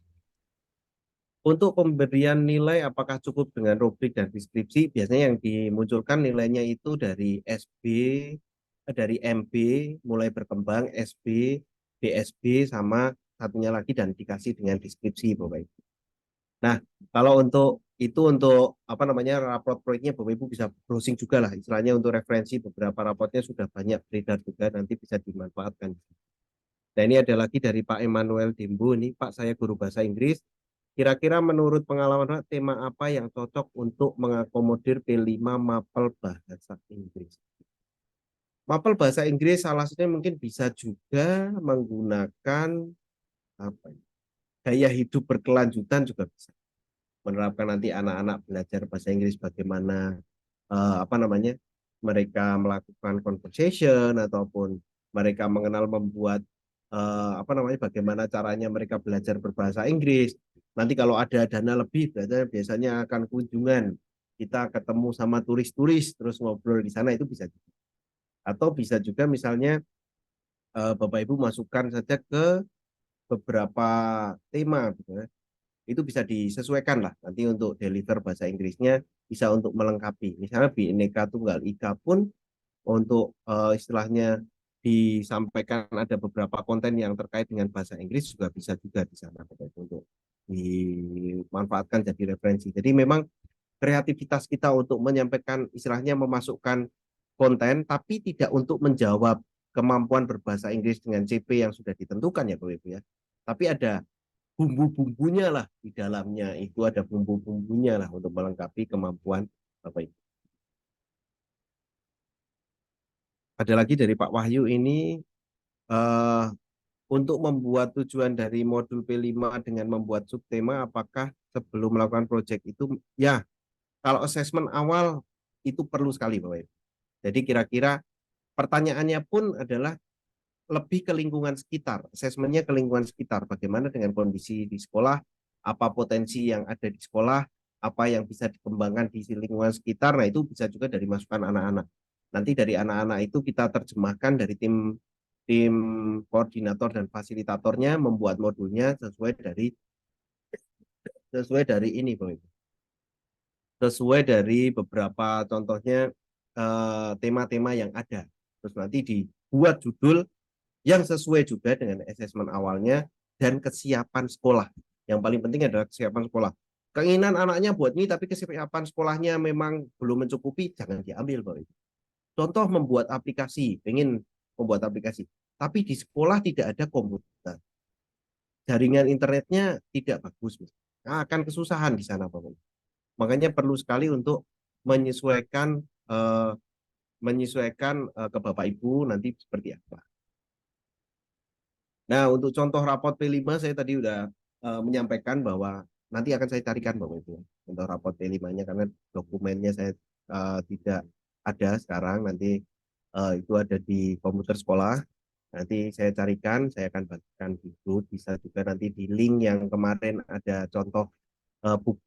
Untuk pemberian nilai apakah cukup dengan rubrik dan deskripsi, biasanya yang dimunculkan nilainya itu dari SB, dari MB, mulai berkembang, SB, BSB, sama satunya lagi dan dikasih dengan deskripsi, Bapak Ibu. Nah, kalau untuk itu untuk apa namanya raport proyeknya Bapak Ibu bisa browsing juga lah, istilahnya untuk referensi beberapa rapotnya sudah banyak beredar juga, nanti bisa dimanfaatkan. Nah, ini ada lagi dari Pak Emmanuel Dembo, ini Pak, saya guru bahasa Inggris. Kira-kira menurut pengalaman Pak, tema apa yang cocok untuk mengakomodir P5 mapel bahasa Inggris? Mapel bahasa Inggris salah satunya mungkin bisa juga menggunakan apa ya, gaya hidup berkelanjutan juga bisa. Menerapkan nanti anak-anak belajar bahasa Inggris bagaimana apa namanya mereka melakukan conversation ataupun mereka mengenal membuat apa namanya bagaimana caranya mereka belajar berbahasa Inggris. Nanti kalau ada dana lebih biasanya akan kunjungan kita ketemu sama turis-turis terus ngobrol di sana itu bisa juga. Atau bisa juga misalnya Bapak Ibu masukkan saja ke beberapa tema gitu ya. Itu bisa disesuaikan lah nanti untuk deliver bahasa Inggrisnya bisa untuk melengkapi. Misalnya Bhinneka Tunggal Ika pun untuk istilahnya disampaikan ada beberapa konten yang terkait dengan bahasa Inggris juga bisa juga di sana untuk dimanfaatkan jadi referensi. Jadi memang kreativitas kita untuk menyampaikan istilahnya memasukkan konten tapi tidak untuk menjawab kemampuan berbahasa Inggris dengan CP yang sudah ditentukan ya Bapak Ibu ya. Tapi ada bumbu-bumbunya lah di dalamnya itu ada bumbu-bumbunya lah untuk melengkapi kemampuan Bapak Ibu. Ada lagi dari Pak Wahyu ini eh, untuk membuat tujuan dari modul P5 dengan membuat subtema apakah sebelum melakukan proyek itu ya kalau asesmen awal itu perlu sekali Bapak Ibu. Jadi kira-kira pertanyaannya pun adalah lebih ke lingkungan sekitar, asesmennya ke lingkungan sekitar, bagaimana dengan kondisi di sekolah, apa potensi yang ada di sekolah, apa yang bisa dikembangkan di lingkungan sekitar, nah itu bisa juga dari masukan anak-anak. Nanti dari anak-anak itu kita terjemahkan dari tim tim koordinator dan fasilitatornya membuat modulnya sesuai dari ini, Bang. Sesuai dari beberapa contohnya tema-tema yang ada. Terus nanti dibuat judul yang sesuai juga dengan asesmen awalnya dan kesiapan sekolah. Yang paling penting adalah kesiapan sekolah. Keinginan anaknya buat ini tapi kesiapan sekolahnya memang belum mencukupi, jangan diambil, Pak. Contoh membuat aplikasi, ingin membuat aplikasi, tapi di sekolah tidak ada komputer. Jaringan internetnya tidak bagus, nah, akan kesusahan di sana, Pak. Makanya perlu sekali untuk menyesuaikan eh, ke Bapak Ibu nanti seperti apa. Nah, untuk contoh rapot P5 saya tadi udah menyampaikan bahwa nanti akan saya carikan Bapak Ibu untuk rapot P5-nya karena dokumennya saya tidak ada sekarang, nanti itu ada di komputer sekolah. Nanti saya carikan, saya akan bagikan di grup, bisa juga nanti di link yang kemarin ada contoh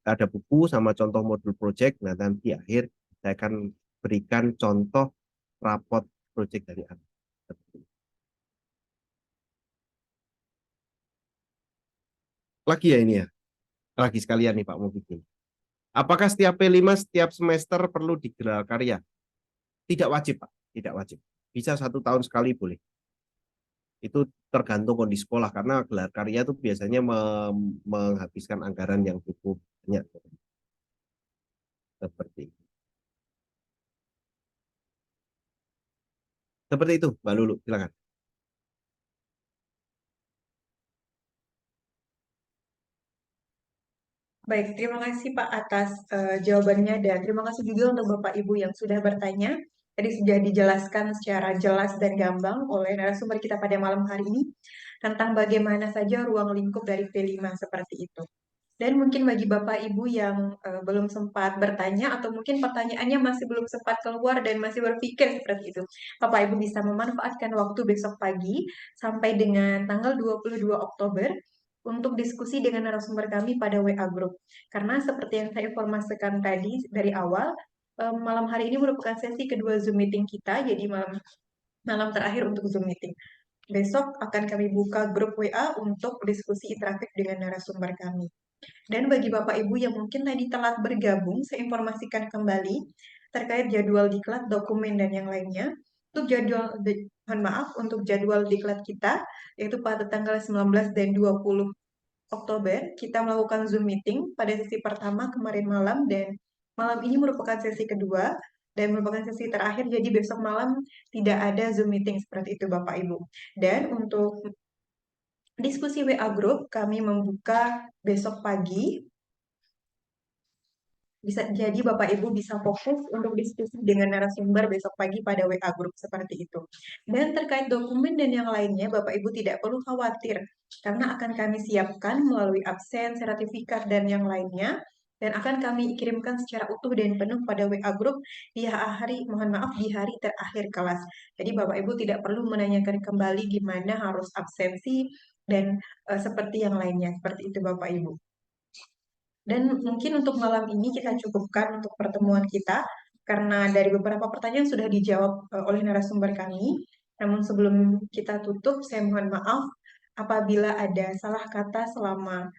ada buku sama contoh modul project. Nah, nanti akhir saya akan berikan contoh rapot project dari anak. Lagi ya ini ya, lagi sekalian nih Pak mau bikin. Apakah setiap P5 setiap semester perlu digelar karya? Tidak wajib Pak, tidak wajib. Bisa 1 tahun sekali boleh. Itu tergantung kondisi sekolah karena gelar karya itu biasanya menghabiskan anggaran yang cukup banyak. Seperti itu, Mbak Lulu, silakan. Baik, terima kasih Pak atas jawabannya dan terima kasih juga untuk Bapak Ibu yang sudah bertanya. Tadi sudah dijelaskan secara jelas dan gamblang oleh narasumber kita pada malam hari ini tentang bagaimana saja ruang lingkup dari P5 seperti itu. Dan mungkin bagi Bapak Ibu yang belum sempat bertanya atau mungkin pertanyaannya masih belum sempat keluar dan masih berpikir seperti itu, Bapak Ibu bisa memanfaatkan waktu besok pagi sampai dengan tanggal 22 Oktober untuk diskusi dengan narasumber kami pada WA Group. Karena seperti yang saya informasikan tadi dari awal, malam hari ini merupakan sesi kedua Zoom meeting kita, jadi malam terakhir untuk Zoom meeting. Besok akan kami buka grup WA untuk diskusi interaktif dengan narasumber kami. Dan bagi Bapak Ibu yang mungkin tadi telat bergabung, saya informasikan kembali terkait jadwal diklat, dokumen, dan yang lainnya. Untuk mohon maaf, untuk jadwal diklat kita, yaitu pada tanggal 19 dan 20 Oktober, kita melakukan Zoom meeting pada sesi pertama kemarin malam, dan malam ini merupakan sesi kedua, dan merupakan sesi terakhir, jadi besok malam tidak ada Zoom meeting seperti itu Bapak Ibu. Dan untuk diskusi WA Group, kami membuka besok pagi. Bisa jadi Bapak Ibu bisa fokus untuk diskusi dengan narasumber besok pagi pada WA Group seperti itu. Dan terkait dokumen dan yang lainnya, Bapak Ibu tidak perlu khawatir, karena akan kami siapkan melalui absen, sertifikat, dan yang lainnya, dan akan kami kirimkan secara utuh dan penuh pada WA Group di hari terakhir kelas. Jadi Bapak Ibu tidak perlu menanyakan kembali gimana harus absensi dan seperti yang lainnya, seperti itu Bapak Ibu. Dan mungkin untuk malam ini kita cukupkan untuk pertemuan kita, karena dari beberapa pertanyaan sudah dijawab oleh narasumber kami. Namun sebelum kita tutup, saya mohon maaf apabila ada salah kata selama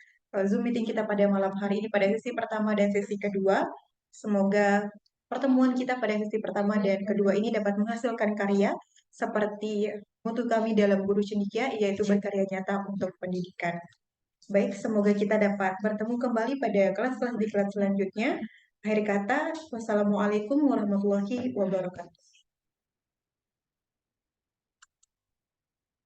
Zoom meeting kita pada malam hari ini pada sesi pertama dan sesi kedua. Semoga pertemuan kita pada sesi pertama dan kedua ini dapat menghasilkan karya seperti mutu kami dalam Guru Cendekia, yaitu berkarya nyata untuk pendidikan. Baik, semoga kita dapat bertemu kembali pada kelas-kelas diklat selanjutnya. Akhir kata, wassalamualaikum warahmatullahi wabarakatuh.